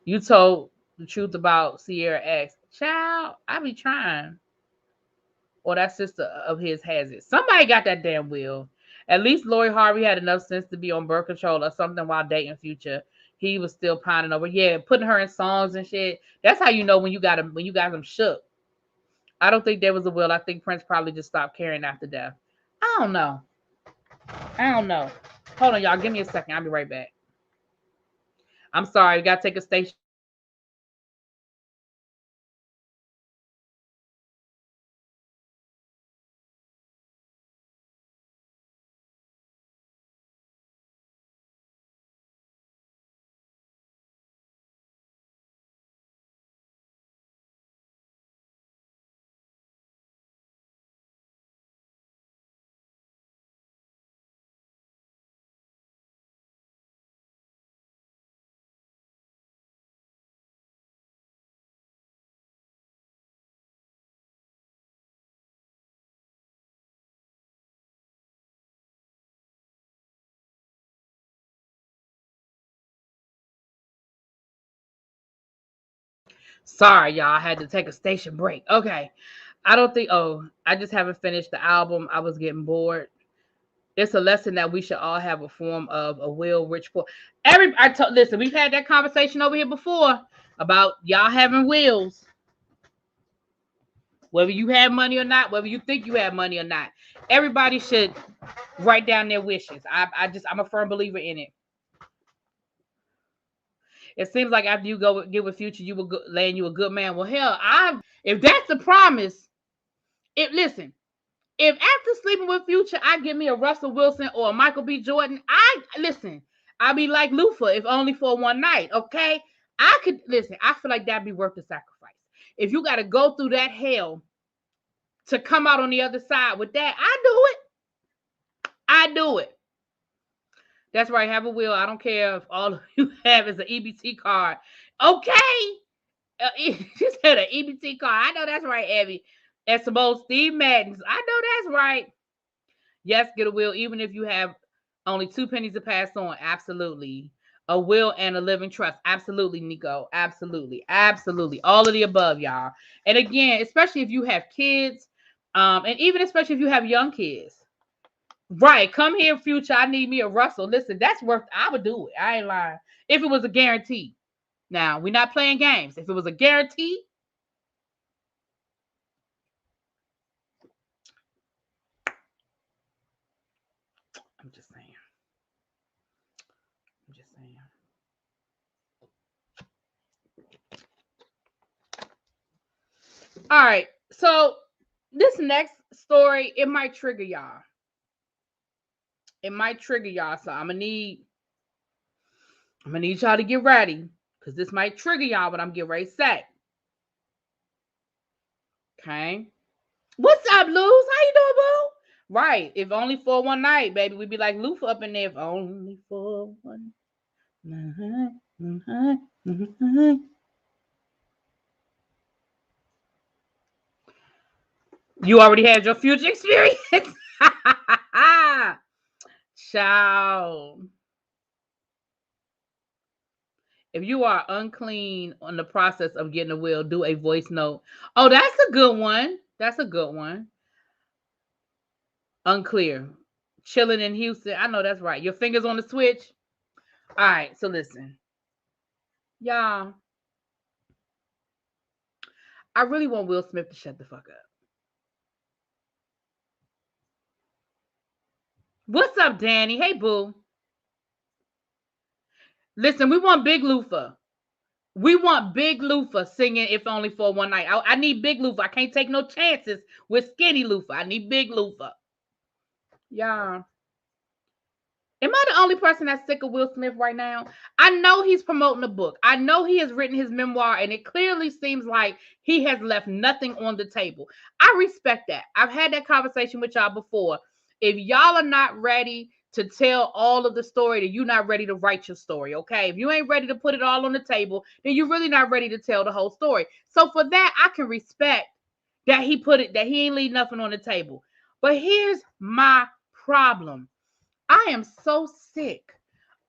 You told the truth about Sierra X. Child, I be trying. Or that sister of his has it. Somebody got that damn will. At least Lori Harvey had enough sense to be on birth control or something while dating Future. He was still pining over, putting her in songs and shit. That's how you know when you got him shook. I don't think there was a will. I think Prince probably just stopped caring after death. I don't know. Hold on, y'all. Give me a second. I'll be right back. I'm sorry. We gotta take a station. Sorry, y'all. I had to take a station break. Okay. I don't think. Oh, I just haven't finished the album. I was getting bored. It's a lesson that we should all have a form of a will, rich, poor. Listen. We've had that conversation over here before about y'all having wills, whether you have money or not, whether you think you have money or not. Everybody should write down their wishes. I'm a firm believer in it. It seems like after you go get with Future, you will land you a good man. Well, hell, if that's the promise, if after sleeping with Future, I get me a Russell Wilson or a Michael B. Jordan, I'll be like Lufa, if only for one night. Okay, I could listen. I feel like that'd be worth the sacrifice. If you got to go through that hell to come out on the other side with that, I do it. That's right. Have a will. I don't care if all you have is an EBT card. Okay. She said an EBT card. I know that's right, Abby. And some old Steve Maddens. I know that's right. Yes, get a will, even if you have only 2 pennies to pass on. Absolutely. A will and a living trust. Absolutely, Nico. Absolutely. Absolutely. All of the above, y'all. And again, especially if you have kids, and even especially if you have young kids. Right. Come here, Future. I need me a Russell. Listen, I would do it. I ain't lying. If it was a guarantee. Now, we're not playing games. If it was a guarantee, I'm just saying. All right. So this next story, it might trigger y'all. So I'm gonna need y'all to get ready because this might trigger y'all, but I'm getting ready to say. Okay. What's up, Luz? How you doing, boo? Right. If only for one night, baby. We'd be like Lufa up in there. If only for one You already had your future experience. Child. If you are unclean on the process of getting a will, do a voice note. Oh, that's a good one. That's a good one. Unclear. Chilling in Houston. I know that's right. Your fingers on the switch. All right. So listen, y'all. I really want Will Smith to shut the fuck up. What's up, Danny? Hey, boo. Listen, we want Big Lufa. We want Big Lufa singing If Only for One Night. I need Big Lufa. I can't take no chances with Skinny Lufa. I need Big Lufa. Y'all. Am I the only person that's sick of Will Smith right now? I know he's promoting a book. I know he has written his memoir, and it clearly seems like he has left nothing on the table. I respect that. I've had that conversation with y'all before. If y'all are not ready to tell all of the story, then you're not ready to write your story, okay? If you ain't ready to put it all on the table, then you're really not ready to tell the whole story. So for that, I can respect that he ain't leave nothing on the table. But here's my problem. I am so sick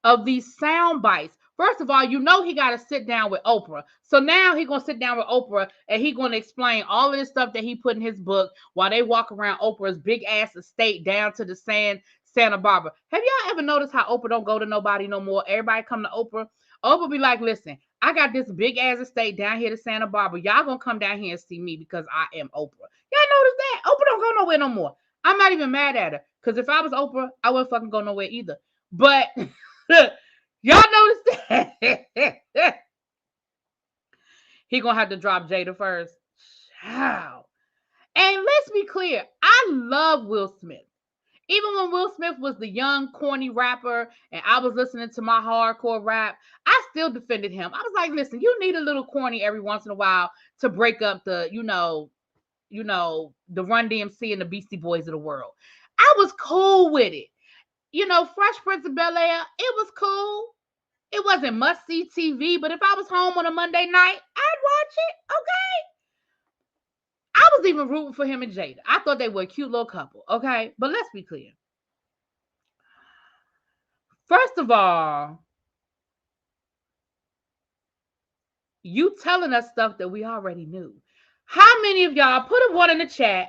of these sound bites. First of all, you know he got to sit down with Oprah. So now he's going to sit down with Oprah and he's going to explain all of this stuff that he put in his book while they walk around Oprah's big ass estate down to the Santa Barbara. Have y'all ever noticed how Oprah don't go to nobody no more? Everybody come to Oprah. Oprah be like, listen, I got this big ass estate down here to Santa Barbara. Y'all going to come down here and see me because I am Oprah. Y'all notice that? Oprah don't go nowhere no more. I'm not even mad at her. Because if I was Oprah, I wouldn't fucking go nowhere either. But y'all notice that? He gonna have to drop Jada first. Wow. And let's be clear, I love Will Smith. Even when Will Smith was the young, corny rapper and I was listening to my hardcore rap, I still defended him. I was like, listen, you need a little corny every once in a while to break up the, the Run DMC and the Beastie Boys of the world. I was cool with it. Fresh Prince of Bel-Air, it was cool. It wasn't must-see TV, but if I was home on a Monday night, I'd watch it. Okay. I was even rooting for him and Jada. I thought they were a cute little couple. Okay. But let's be clear. First of all, you telling us stuff that we already knew. How many of y'all, put a 1 in the chat.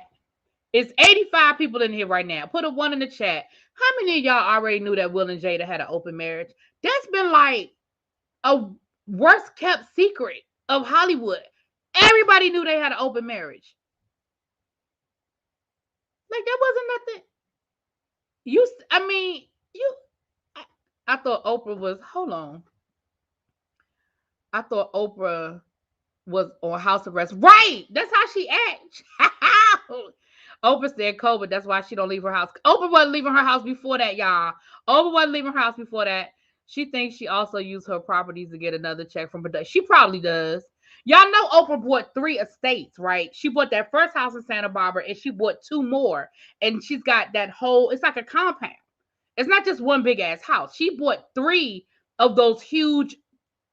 It's 85 people in here right now. Put a 1 in the chat. How many of y'all already knew that Will and Jada had an open marriage? That's been like a worst kept secret of Hollywood. Everybody knew they had an open marriage. Like that wasn't nothing. I thought Oprah was, hold on. I thought Oprah was on house arrest. Right. That's how she acts. Oprah said COVID. That's why she don't leave her house. Oprah wasn't leaving her house before that, y'all. Oprah wasn't leaving her house before that. She thinks she also used her properties to get another check from production. She probably does. Y'all know Oprah bought 3 estates, right? She bought that first house in Santa Barbara and she bought 2 more. And she's got that whole, it's like a compound. It's not just one big ass house. She bought 3 of those huge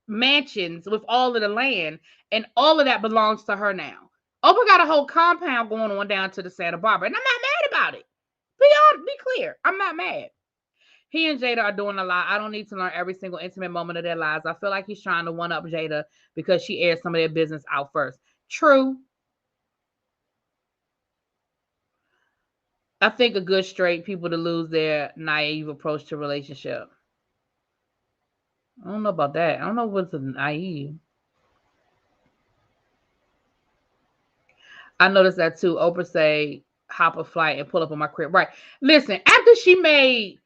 mansions with all of the land, and all of that belongs to her now. Oprah got a whole compound going on down to the Santa Barbara, and I'm not mad about it. Be clear, I'm not mad. He and Jada are doing a lot. I don't need to learn every single intimate moment of their lives. I feel like he's trying to one up Jada because she aired some of their business out first. True. I think a good straight people to lose their naive approach to relationship. I don't know about that. I don't know what's naive. I noticed that too. Oprah say, hop a flight and pull up on my crib. Right. Listen, after she made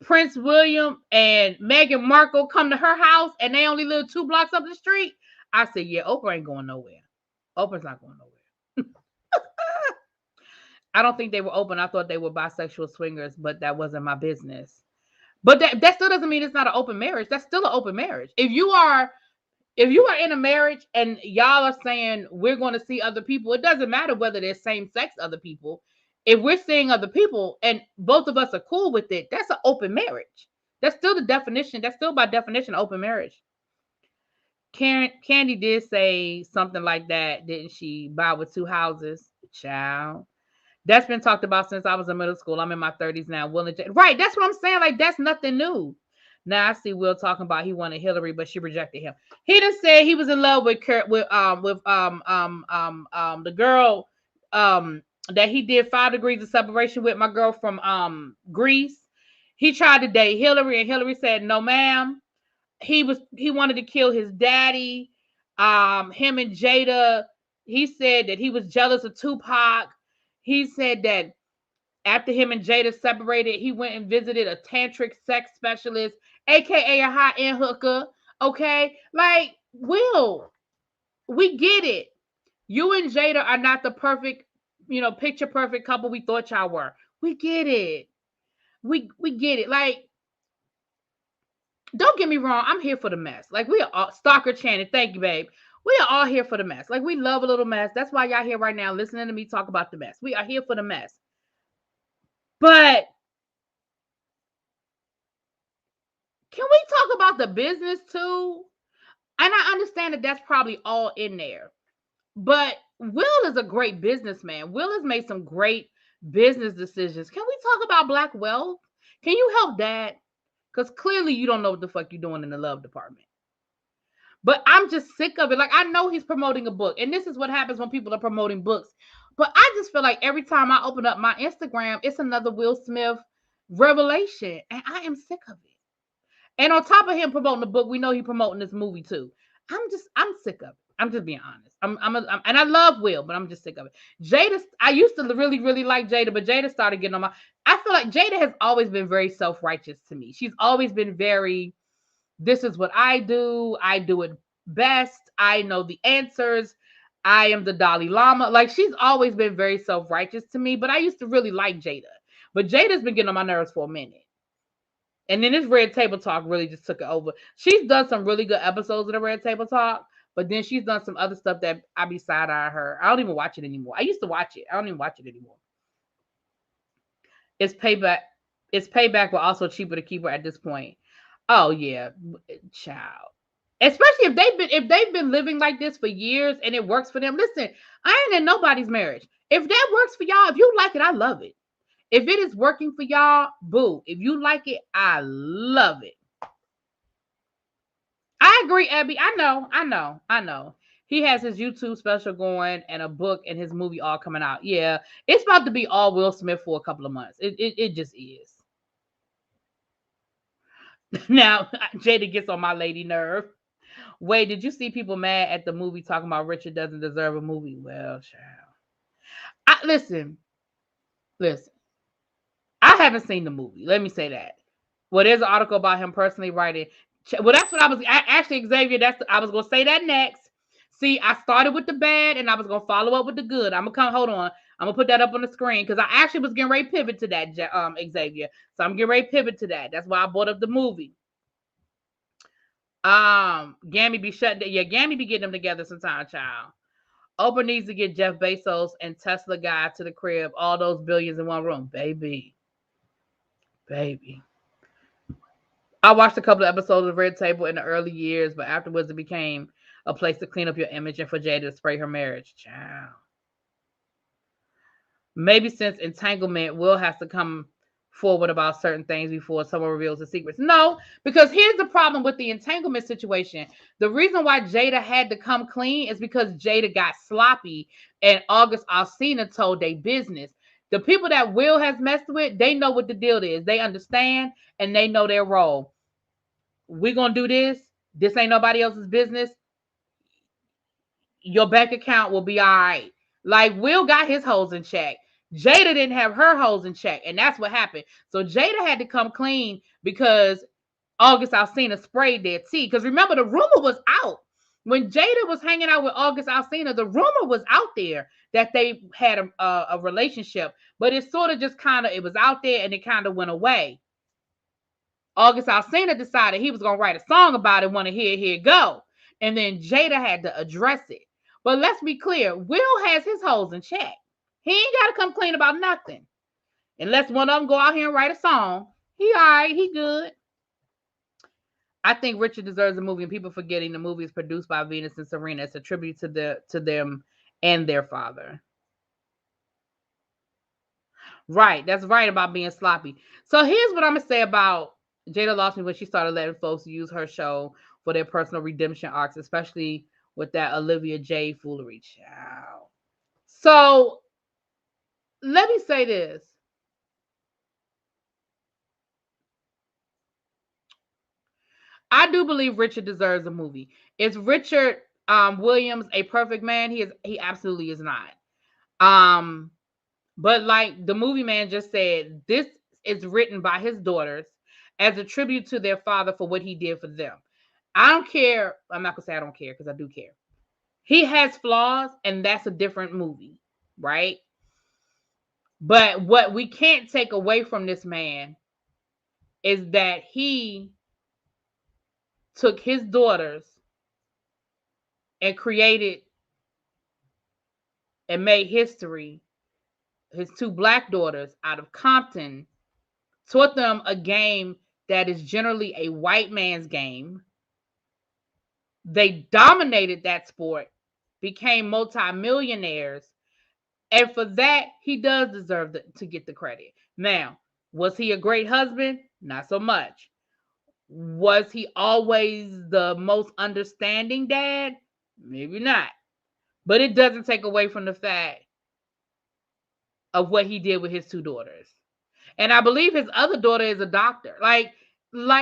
Prince William and Meghan Markle come to her house and they only live 2 blocks up the street, I said, yeah, Oprah ain't going nowhere. Oprah's not going nowhere. I don't think they were open. I thought they were bisexual swingers, but that wasn't my business. But that still doesn't mean it's not an open marriage. That's still an open marriage. If you are in a marriage and y'all are saying we're going to see other people, it doesn't matter whether they're same sex other people. If we're seeing other people and both of us are cool with it, that's an open marriage. That's still the definition. That's still by definition open marriage. Candy did say something like that, didn't she? Buy with two houses, child. That's been talked about since I was in middle school. I'm in my 30s now. Right, that's what I'm saying. Like, that's nothing new. Now I see Will talking about he wanted Hillary, but she rejected him. He just said he was in love with the girl that he did 5 degrees of separation with, my girl from Greece. He tried to date Hillary, and Hillary said no, ma'am. He wanted to kill his daddy. Him and Jada. He said that he was jealous of Tupac. He said that after him and Jada separated, he went and visited a tantric sex specialist, aka a high-end hooker. Okay, like, Will, we get it. You and Jada are not the perfect, picture perfect couple we thought y'all were. We get it. We get it. Like, don't get me wrong, I'm here for the mess. Like, we are all, Stalker Channing, thank you, babe. We are all here for the mess. Like, we love a little mess. That's why y'all here right now listening to me talk about the mess. We are here for the mess. But can we talk about the business too? And I understand that that's probably all in there. But Will is a great businessman. Will has made some great business decisions. Can we talk about Black wealth? Can you help that? Because clearly you don't know what the fuck you're doing in the love department. But I'm just sick of it. Like, I know he's promoting a book. And this is what happens when people are promoting books. But I just feel like every time I open up my Instagram, it's another Will Smith revelation. And I am sick of it. And on top of him promoting the book, we know he's promoting this movie too. I'm sick of it. I'm just being honest. And I love Will, but I'm just sick of it. Jada, I used to really, really like Jada, but Jada started getting on my. I feel like Jada has always been very self-righteous to me. She's always been very, this is what I do it best. I know the answers. I am the Dalai Lama. Like, she's always been very self-righteous to me, but I used to really like Jada. But Jada's been getting on my nerves for a minute. And then this Red Table Talk really just took it over. She's done some really good episodes of the Red Table Talk, but then she's done some other stuff that I be side-eye her. I don't even watch it anymore. I used to watch it. I don't even watch it anymore. It's payback. It's payback, but also cheaper to keep her at this point. Oh yeah, child. Especially if they've been living like this for years and it works for them. Listen, I ain't in nobody's marriage. If that works for y'all, if you like it, I love it. If it is working for y'all, boo. If you like it, I love it. I agree, Abby. I know. He has his YouTube special going and a book and his movie all coming out. Yeah, it's about to be all Will Smith for a couple of months. It just is. Now, Jada gets on my lady nerve. Wait, did you see people mad at the movie talking about Richard doesn't deserve a movie? Well, child. Listen. I haven't seen the movie. Let me say that. Well, there's an article about him personally writing. Well, that's what actually, Xavier, I was going to say that next. See, I started with the bad and I was going to follow up with the good. Hold on. I'm going to put that up on the screen because I actually was getting ready to pivot to that, Xavier. So I'm getting ready to pivot to that. That's why I brought up the movie. Gammy be shut down. Yeah, Gammy be getting them together sometime, child. Oprah needs to get Jeff Bezos and Tesla guy to the crib. All those billions in one room, baby. I watched a couple of episodes of Red Table in the early years, but afterwards it became a place to clean up your image and for Jada to spray her marriage. Child. Maybe since entanglement, Will has to come forward about certain things before someone reveals the secrets. No, because here's the problem with the entanglement situation. The reason why Jada had to come clean is because Jada got sloppy and August Alsina told their business. The people that Will has messed with, they know what the deal is. They understand and they know their role. We're going to do this. This ain't nobody else's business. Your bank account will be all right. Like, Will got his hoes in check. Jada didn't have her hoes in check, and that's what happened. So Jada had to come clean because August Alsina sprayed their tea. Because remember, the rumor was out. When Jada was hanging out with August Alsina, the rumor was out there that they had a relationship. But it sort of just it was out there and it kind of went away. August Alsina decided he was going to write a song about it, want to hear it go. And then Jada had to address it. But let's be clear, Will has his hoes in check. He ain't got to come clean about nothing. Unless one of them go out here and write a song. He all right, he good. I think Richard deserves a movie, and people forgetting the movie is produced by Venus and Serena. It's a tribute to them and their father. Right, that's right about being sloppy. So here's what I'm gonna say about Jada lost me when she started letting folks use her show for their personal redemption arcs, especially with that Olivia J foolery. Child. So let me say this. I do believe Richard deserves a movie. Is Richard Williams a perfect man? He absolutely is not. Um, but like the movie man just said, this is written by his daughters as a tribute to their father for what he did for them. I don't care. I'm not gonna say I don't care because I do care. He has flaws, and that's a different movie, right? But what we can't take away from this man is that he took his daughters and created and made history. His two black daughters out of Compton, taught them a game that is generally a white man's game. They dominated that sport, became multimillionaires, and for that, he does deserve to get the credit. Now, was he a great husband? Not so much. Was he always the most understanding dad? Maybe not. But it doesn't take away from the fact of what he did with his two daughters. And I believe his other daughter is a doctor. Like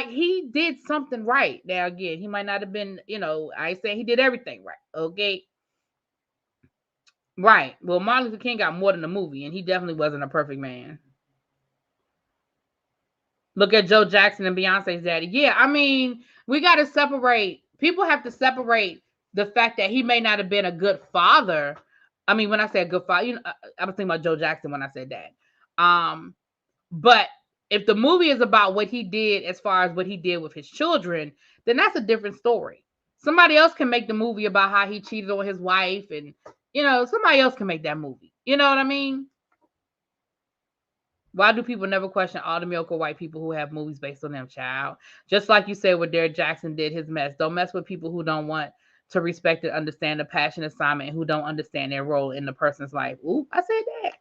he did something right. Now again, he might not have been, I ain't saying he did everything right. Okay. Right. Well, Martin Luther King got more than a movie, and he definitely wasn't a perfect man. Look at Joe Jackson and Beyonce's daddy. Yeah, I mean, we got to separate. People have to separate the fact that he may not have been a good father. I mean, when I say a good father, I was thinking about Joe Jackson when I said that. But if the movie is about what he did as far as what he did with his children, then that's a different story. Somebody else can make the movie about how he cheated on his wife, and somebody else can make that movie. You know what I mean? Why do people never question all the mediocre white people who have movies based on them, child? Just like you said, what Derek Jackson did, his mess. Don't mess with people who don't want to respect and understand the passion assignment, and who don't understand their role in the person's life. Ooh, I said that.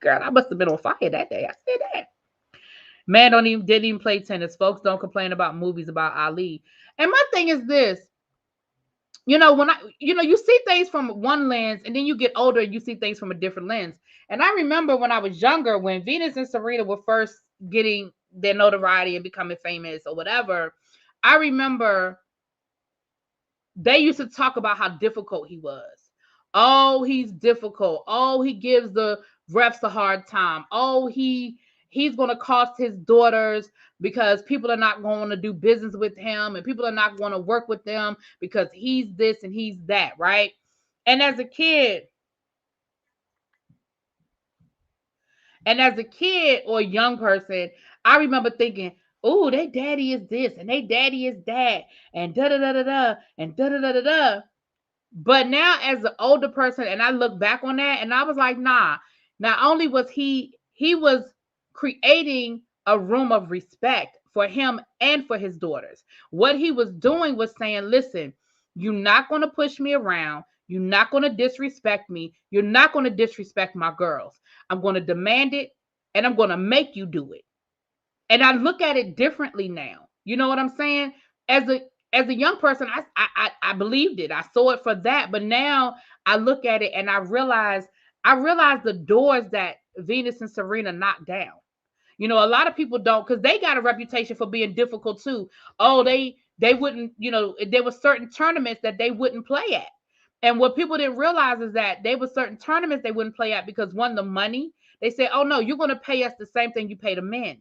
Girl, I must have been on fire that day. I said that. Man didn't even play tennis. Folks don't complain about movies about Ali. And my thing is this. When you see things from one lens, and then you get older and you see things from a different lens. And I remember when I was younger, when Venus and Serena were first getting their notoriety and becoming famous or whatever, I remember they used to talk about how difficult he was. Oh, he's difficult. Oh, he gives the refs a hard time. Oh, he's going to cost his daughters because people are not going to do business with him, and people are not going to work with them because he's this and he's that, right? And as a kid, or a young person, I remember thinking, oh, their daddy is this and their daddy is that, and da da da da da, and da da da da da. But now, as an older person, and I look back on that, and I was like, nah. Not only was he was creating a room of respect for him and for his daughters. What he was doing was saying, listen, you're not going to push me around. You're not going to disrespect me. You're not going to disrespect my girls. I'm going to demand it, and I'm going to make you do it. And I look at it differently now. You know what I'm saying? As a young person, I believed it. I saw it for that. But now I look at it and I realize the doors that Venus and Serena knocked down. A lot of people don't, because they got a reputation for being difficult too. Oh, they wouldn't, there were certain tournaments that they wouldn't play at. And what people didn't realize is that there were certain tournaments they wouldn't play at because, one, the money. They said, oh no, you're going to pay us the same thing you pay the men.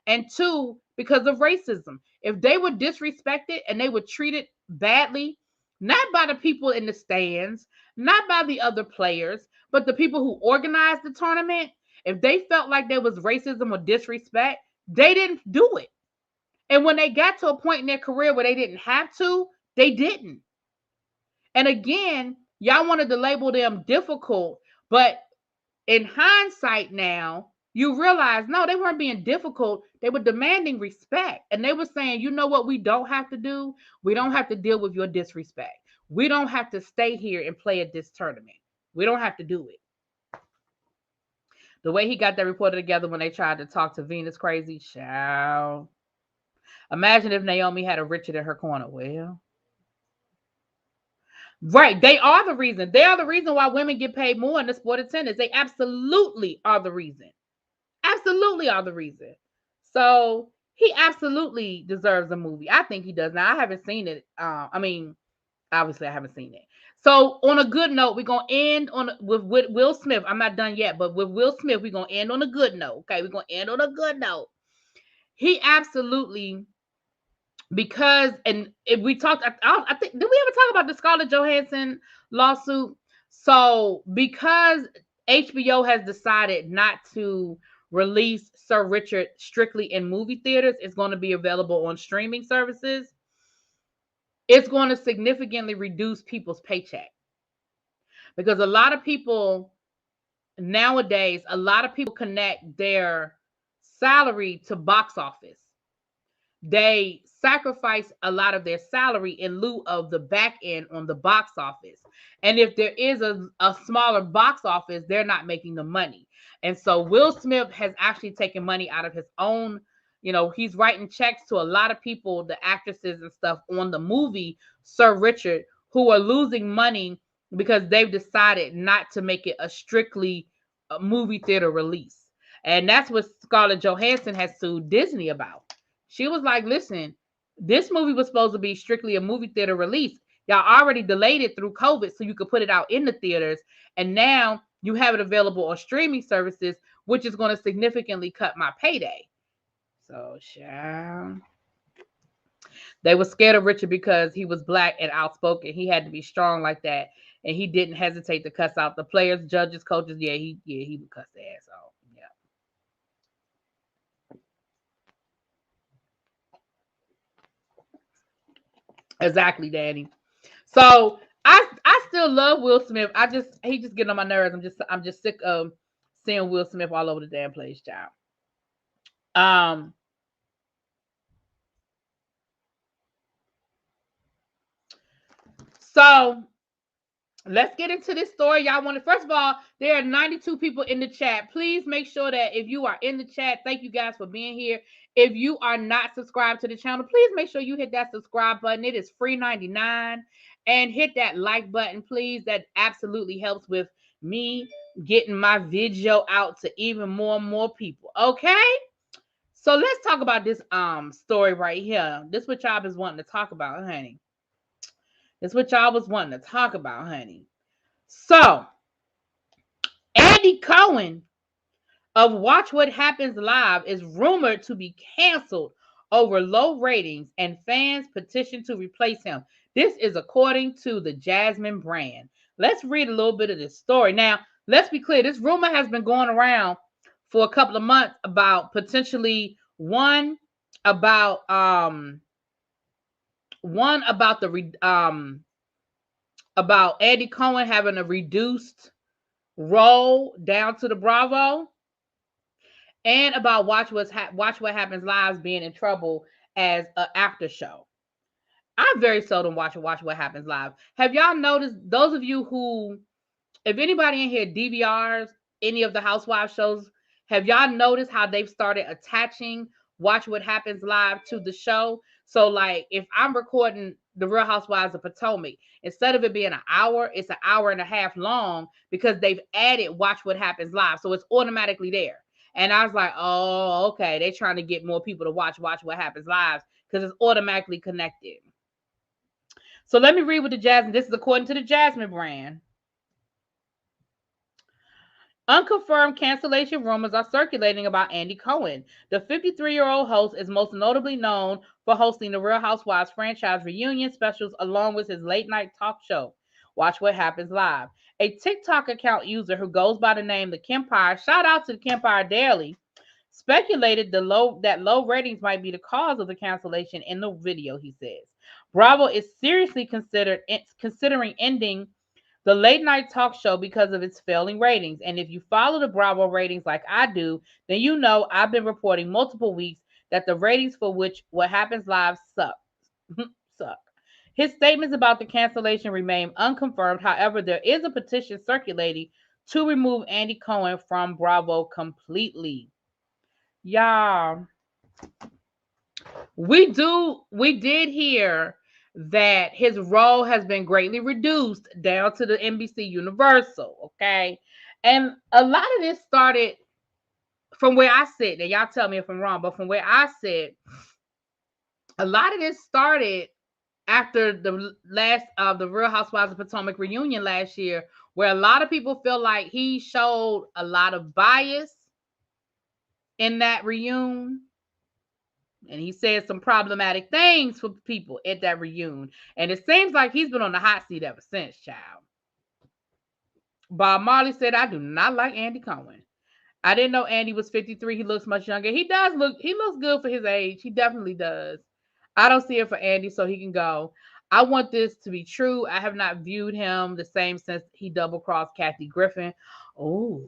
And two, because of racism. If they were disrespected and they were treated badly, not by the people in the stands, not by the other players, but the people who organized the tournament, if they felt like there was racism or disrespect, they didn't do it. And when they got to a point in their career where they didn't have to, they didn't. And again, y'all wanted to label them difficult, but in hindsight now, you realize, no, they weren't being difficult. They were demanding respect. And they were saying, you know what we don't have to do? We don't have to deal with your disrespect. We don't have to stay here and play at this tournament. We don't have to do it. The way he got that reporter together when they tried to talk to Venus crazy, child. Imagine if Naomi had a Richard in her corner. Well, right. They are the reason. They are the reason why women get paid more in the sport of tennis. They absolutely are the reason. Absolutely are the reason. So he absolutely deserves a movie. I think he does. Now I haven't seen it. I mean, obviously I haven't seen it. So on a good note, we're gonna end on with Will Smith. I'm not done yet, but with Will Smith, we're gonna end on a good note. Okay, we're gonna end on a good note. He absolutely, because, and if we talked, I think, did we ever talk about the Scarlett Johansson lawsuit? So because HBO has decided not to release Sir Richard strictly in movie theaters, it's going to be available on streaming services. It's going to significantly reduce people's paycheck, because a lot of people nowadays, a lot of people connect their salary to box office. They sacrifice a lot of their salary in lieu of the back end on the box office. And if there is a smaller box office, they're not making the money. And so Will Smith has actually taken money out of his own, he's writing checks to a lot of people, the actresses and stuff on the movie Sir Richard, who are losing money because they've decided not to make it a strictly movie theater release. And that's what Scarlett Johansson has sued Disney about. She was like, listen, this movie was supposed to be strictly a movie theater release. Y'all already delayed it through COVID so you could put it out in the theaters. And now you have it available on streaming services, which is going to significantly cut my payday. So, child. They were scared of Richard because he was black and outspoken. He had to be strong like that. And he didn't hesitate to cuss out the players, judges, coaches. Yeah, he would cuss their ass off. Yeah. Exactly, Danny. So I still love Will Smith. He just getting on my nerves. I'm just sick of seeing Will Smith all over the damn place, child. Um so let's get into this story. Y'all want to, first of all, there are 92 people in the chat. Please make sure that if you are in the chat, thank you guys for being here. If you are not subscribed to the channel, please make sure you hit that subscribe button. It is free 99. And hit that like button, please. That absolutely helps with me getting my video out to even more and more people. Okay? So let's talk about this story right here. This is what y'all was wanting to talk about, honey. This is what y'all was wanting to talk about, honey. So, Andy Cohen of Watch What Happens Live is rumored to be canceled over low ratings and fans petition to replace him. This is according to the Jasmine brand. Let's read a little bit of this story. Now, let's be clear. This rumor has been going around for a couple of months about potentially about about Andy Cohen having a reduced role down to the Bravo, and about Watch What Happens Live being in trouble as an after show. I very seldom watch What Happens Live. Have y'all noticed, those of you who, if anybody in here DVRs any of the Housewives shows, have y'all noticed how they've started attaching Watch What Happens Live to the show? So like if I'm recording the Real Housewives of Potomac, instead of it being an hour, it's an hour and a half long because they've added Watch What Happens Live. So it's automatically there. And I was like, oh, okay. They're trying to get more people to watch What Happens Live because it's automatically connected. So let me read what the Jasmine, this is according to the Jasmine brand. Unconfirmed cancellation rumors are circulating about Andy Cohen. The 53-year-old host is most notably known for hosting the Real Housewives franchise reunion specials along with his late-night talk show, Watch What Happens Live. A TikTok account user who goes by the name The Kempire, shout out to The Kempire Daily, speculated that low ratings might be the cause of the cancellation in the video, he says. Bravo is seriously considering ending The late night talk show because of its failing ratings. And if you follow the Bravo ratings like I do, then you know I've been reporting multiple weeks that the ratings for which What Happens Live suck. suck. His statements about the cancellation remain unconfirmed. However, there is a petition circulating to remove Andy Cohen from Bravo completely. Y'all, we did hear that his role has been greatly reduced down to the NBC Universal, okay? And a lot of this started from where I sit. And y'all tell me if I'm wrong, but from where I sit, a lot of this started after the last of the Real Housewives of Potomac reunion last year, where a lot of people feel like he showed a lot of bias in that reunion. And he said some problematic things for people at that reunion. And it seems like he's been on the hot seat ever since, child. Bob Marley said, I do not like Andy Cohen. I didn't know Andy was 53. He looks much younger. He looks good for his age. He definitely does. I don't see it for Andy, so he can go. I want this to be true. I have not viewed him the same since he double crossed Kathy Griffin. Oh,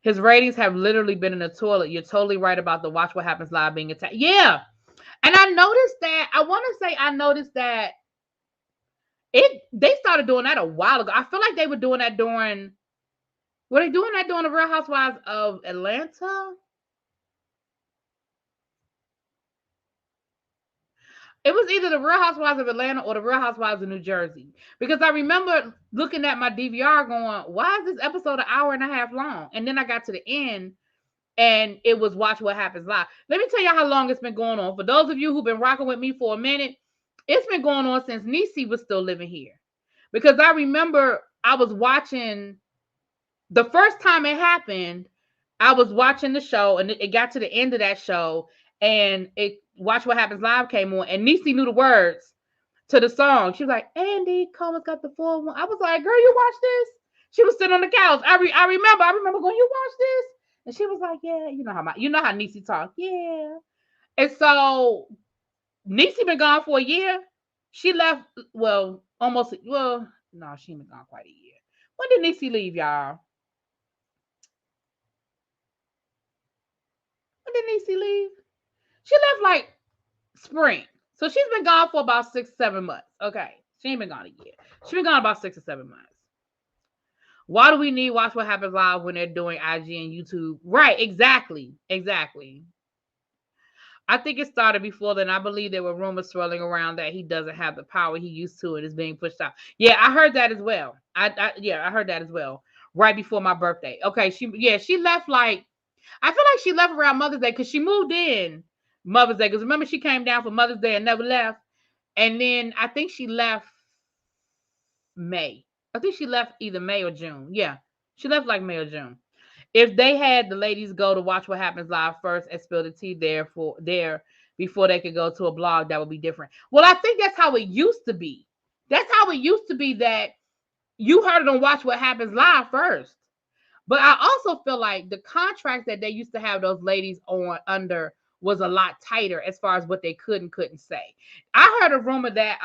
his ratings have literally been in the toilet. You're totally right about the Watch What Happens Live being attacked. Yeah. And I noticed that, I noticed that they started doing that a while ago. I feel like they were doing that were they doing that during the Real Housewives of Atlanta? It was either the Real Housewives of Atlanta or the Real Housewives of New Jersey. Because I remember looking at my DVR going, why is this episode an hour and a half long? And then I got to the end and it was Watch What Happens Live. Let me tell you how long it's been going on. For those of you who've been rocking with me for a minute, it's been going on since Niecy was still living here. Because I remember I was watching, the first time it happened, I was watching the show and it got to the end of that show and it Watch What Happens Live came on and Niecy knew the words to the song. She was like, Andy Cohen's got the 4-1. I was like, girl, you watch this? She was sitting on the couch. I remember going, you watch this? And she was like, yeah, you know how Niecy talk. Yeah. And so Niecy been gone for a year. She left, no, she ain't been gone quite a year. When did Niecy leave, y'all? When did Niecy leave? She left like spring. So she's been gone for about 6-7 months. Okay. She ain't been gone a year. She's been gone about 6 or 7 months. Why do we need Watch What Happens Live when they're doing IG and YouTube? Right, exactly. I think it started before then. I believe there were rumors swirling around that he doesn't have the power he used to and is being pushed out. Yeah, I heard that as well. I heard that as well. Right before my birthday. Okay, she left like, I feel like she left around Mother's Day because she moved in Mother's Day. Because remember, she came down for Mother's Day and never left. And then I think she left May. I think she left either May or June. Yeah, she left like May or June. If they had the ladies go to Watch What Happens Live first and spill the tea there before they could go to a blog, that would be different. Well, I think that's how it used to be. That's how it used to be, that you heard it on Watch What Happens Live first. But I also feel like the contracts that they used to have those ladies on under was a lot tighter as far as what they could and couldn't say. I heard a rumor that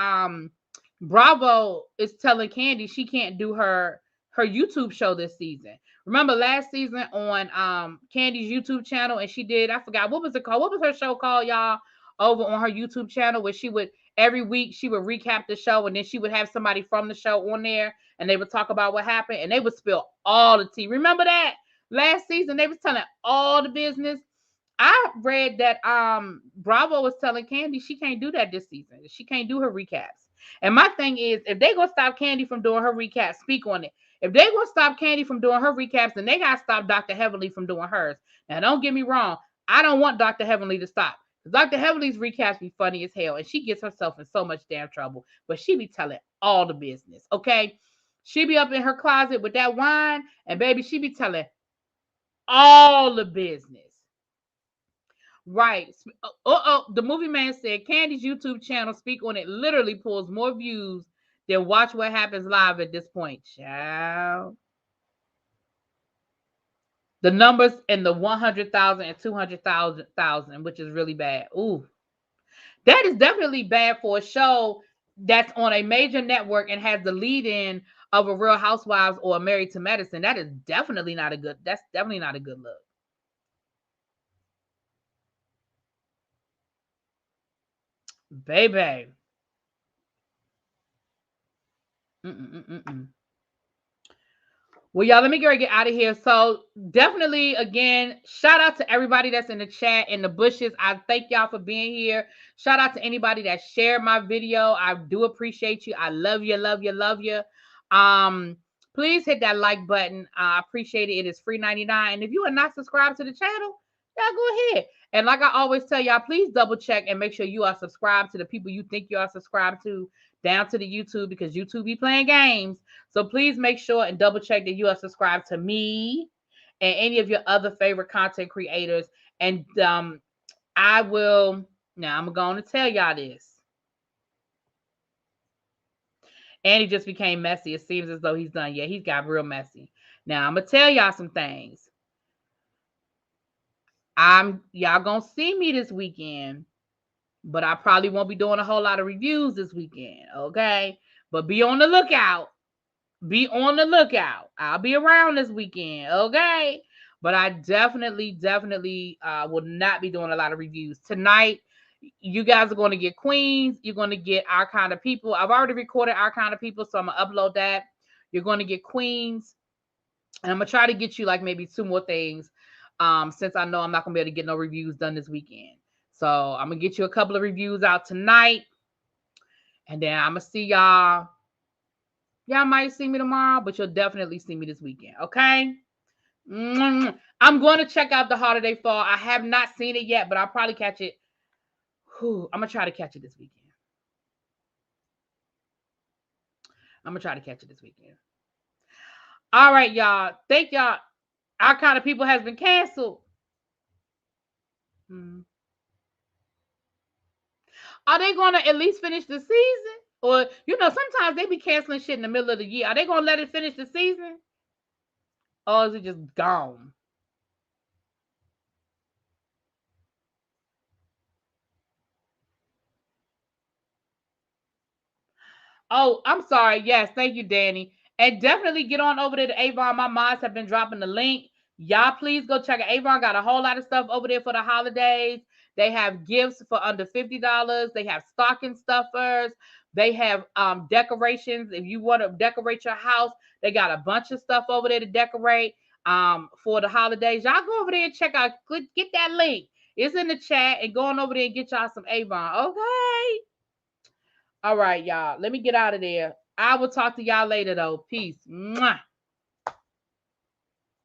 Bravo is telling Candy she can't do her YouTube show this season. Remember last season on Candy's YouTube channel, and she did, I forgot, what was it called? What was her show called, y'all? Over on her YouTube channel, where she would every week she would recap the show, and then she would have somebody from the show on there, and they would talk about what happened, and they would spill all the tea. Remember that last season they was telling all the business. I read that Bravo was telling Candy she can't do that this season. She can't do her recaps. And my thing is, if they gonna stop Candy from doing her recaps, speak on it. If they gonna stop Candy from doing her recaps, then they gotta stop Dr. Heavenly from doing hers. Now, don't get me wrong, I don't want Dr. Heavenly to stop. Dr. Heavenly's recaps be funny as hell, and she gets herself in so much damn trouble. But she be telling all the business, okay? She be up in her closet with that wine, and baby, she be telling all the business. Right. The movie man said Candy's YouTube channel, speak on it, literally pulls more views than Watch What Happens Live at this point. Child. The numbers in the 100,000 and 200,000, which is really bad. Ooh. That is definitely bad for a show that's on a major network and has the lead in of a Real Housewives or Married to Medicine. That's definitely not a good look. Baby. Mm-mm-mm-mm. Well, y'all, let me get out of here. So definitely, again, shout out to everybody that's in the chat, in the bushes. I thank y'all for being here. Shout out to anybody that shared my video. I do appreciate you. I love you, love you, love you. Please hit that like button. I appreciate it. It is free 99. And if you are not subscribed to the channel, y'all go ahead. And like I always tell y'all, please double check and make sure you are subscribed to the people you think you are subscribed to, down to the YouTube, because YouTube be playing games. So please make sure and double check that you are subscribed to me and any of your other favorite content creators. And I will, now I'm going to tell y'all this. And he just became messy. It seems as though he's done. Yeah, he's got real messy. Now I'm going to tell y'all some things. Y'all going to see me this weekend, but I probably won't be doing a whole lot of reviews this weekend. Okay. But be on the lookout. Be on the lookout. I'll be around this weekend, okay? But I definitely will not be doing a lot of reviews. Tonight, you guys are going to get Queens. You're going to get Our Kind of People. I've already recorded Our Kind of People, so I'm going to upload that. You're going to get Queens. And I'm going to try to get you like maybe 2 more things, since I know I'm not going to be able to get no reviews done this weekend. So I'm going to get you a couple of reviews out tonight. And then I'm going to see y'all. Y'all might see me tomorrow, but you'll definitely see me this weekend, okay? I'm going to check out The Holiday Fall. I have not seen it yet, but I'll probably catch it. I'm going to try to catch it this weekend. All right, y'all. Thank y'all. Our Kind of People has been canceled. Are they going to at least finish the season? Or, sometimes they be canceling shit in the middle of the year. Are they going to let it finish the season? Or is it just gone? Oh, I'm sorry. Yes, thank you, Danny. And definitely get on over there to Avon. My moms have been dropping the link. Y'all, please go check it. Avon got a whole lot of stuff over there for the holidays. They have gifts for under $50. They have stocking stuffers. They have decorations. If you want to decorate your house, they got a bunch of stuff over there to decorate for the holidays. Y'all go over there and check out. Get that link. It's in the chat, and go on over there and get y'all some Avon. Okay. All right, y'all. Let me get out of there. I will talk to y'all later, though. Peace. Mwah.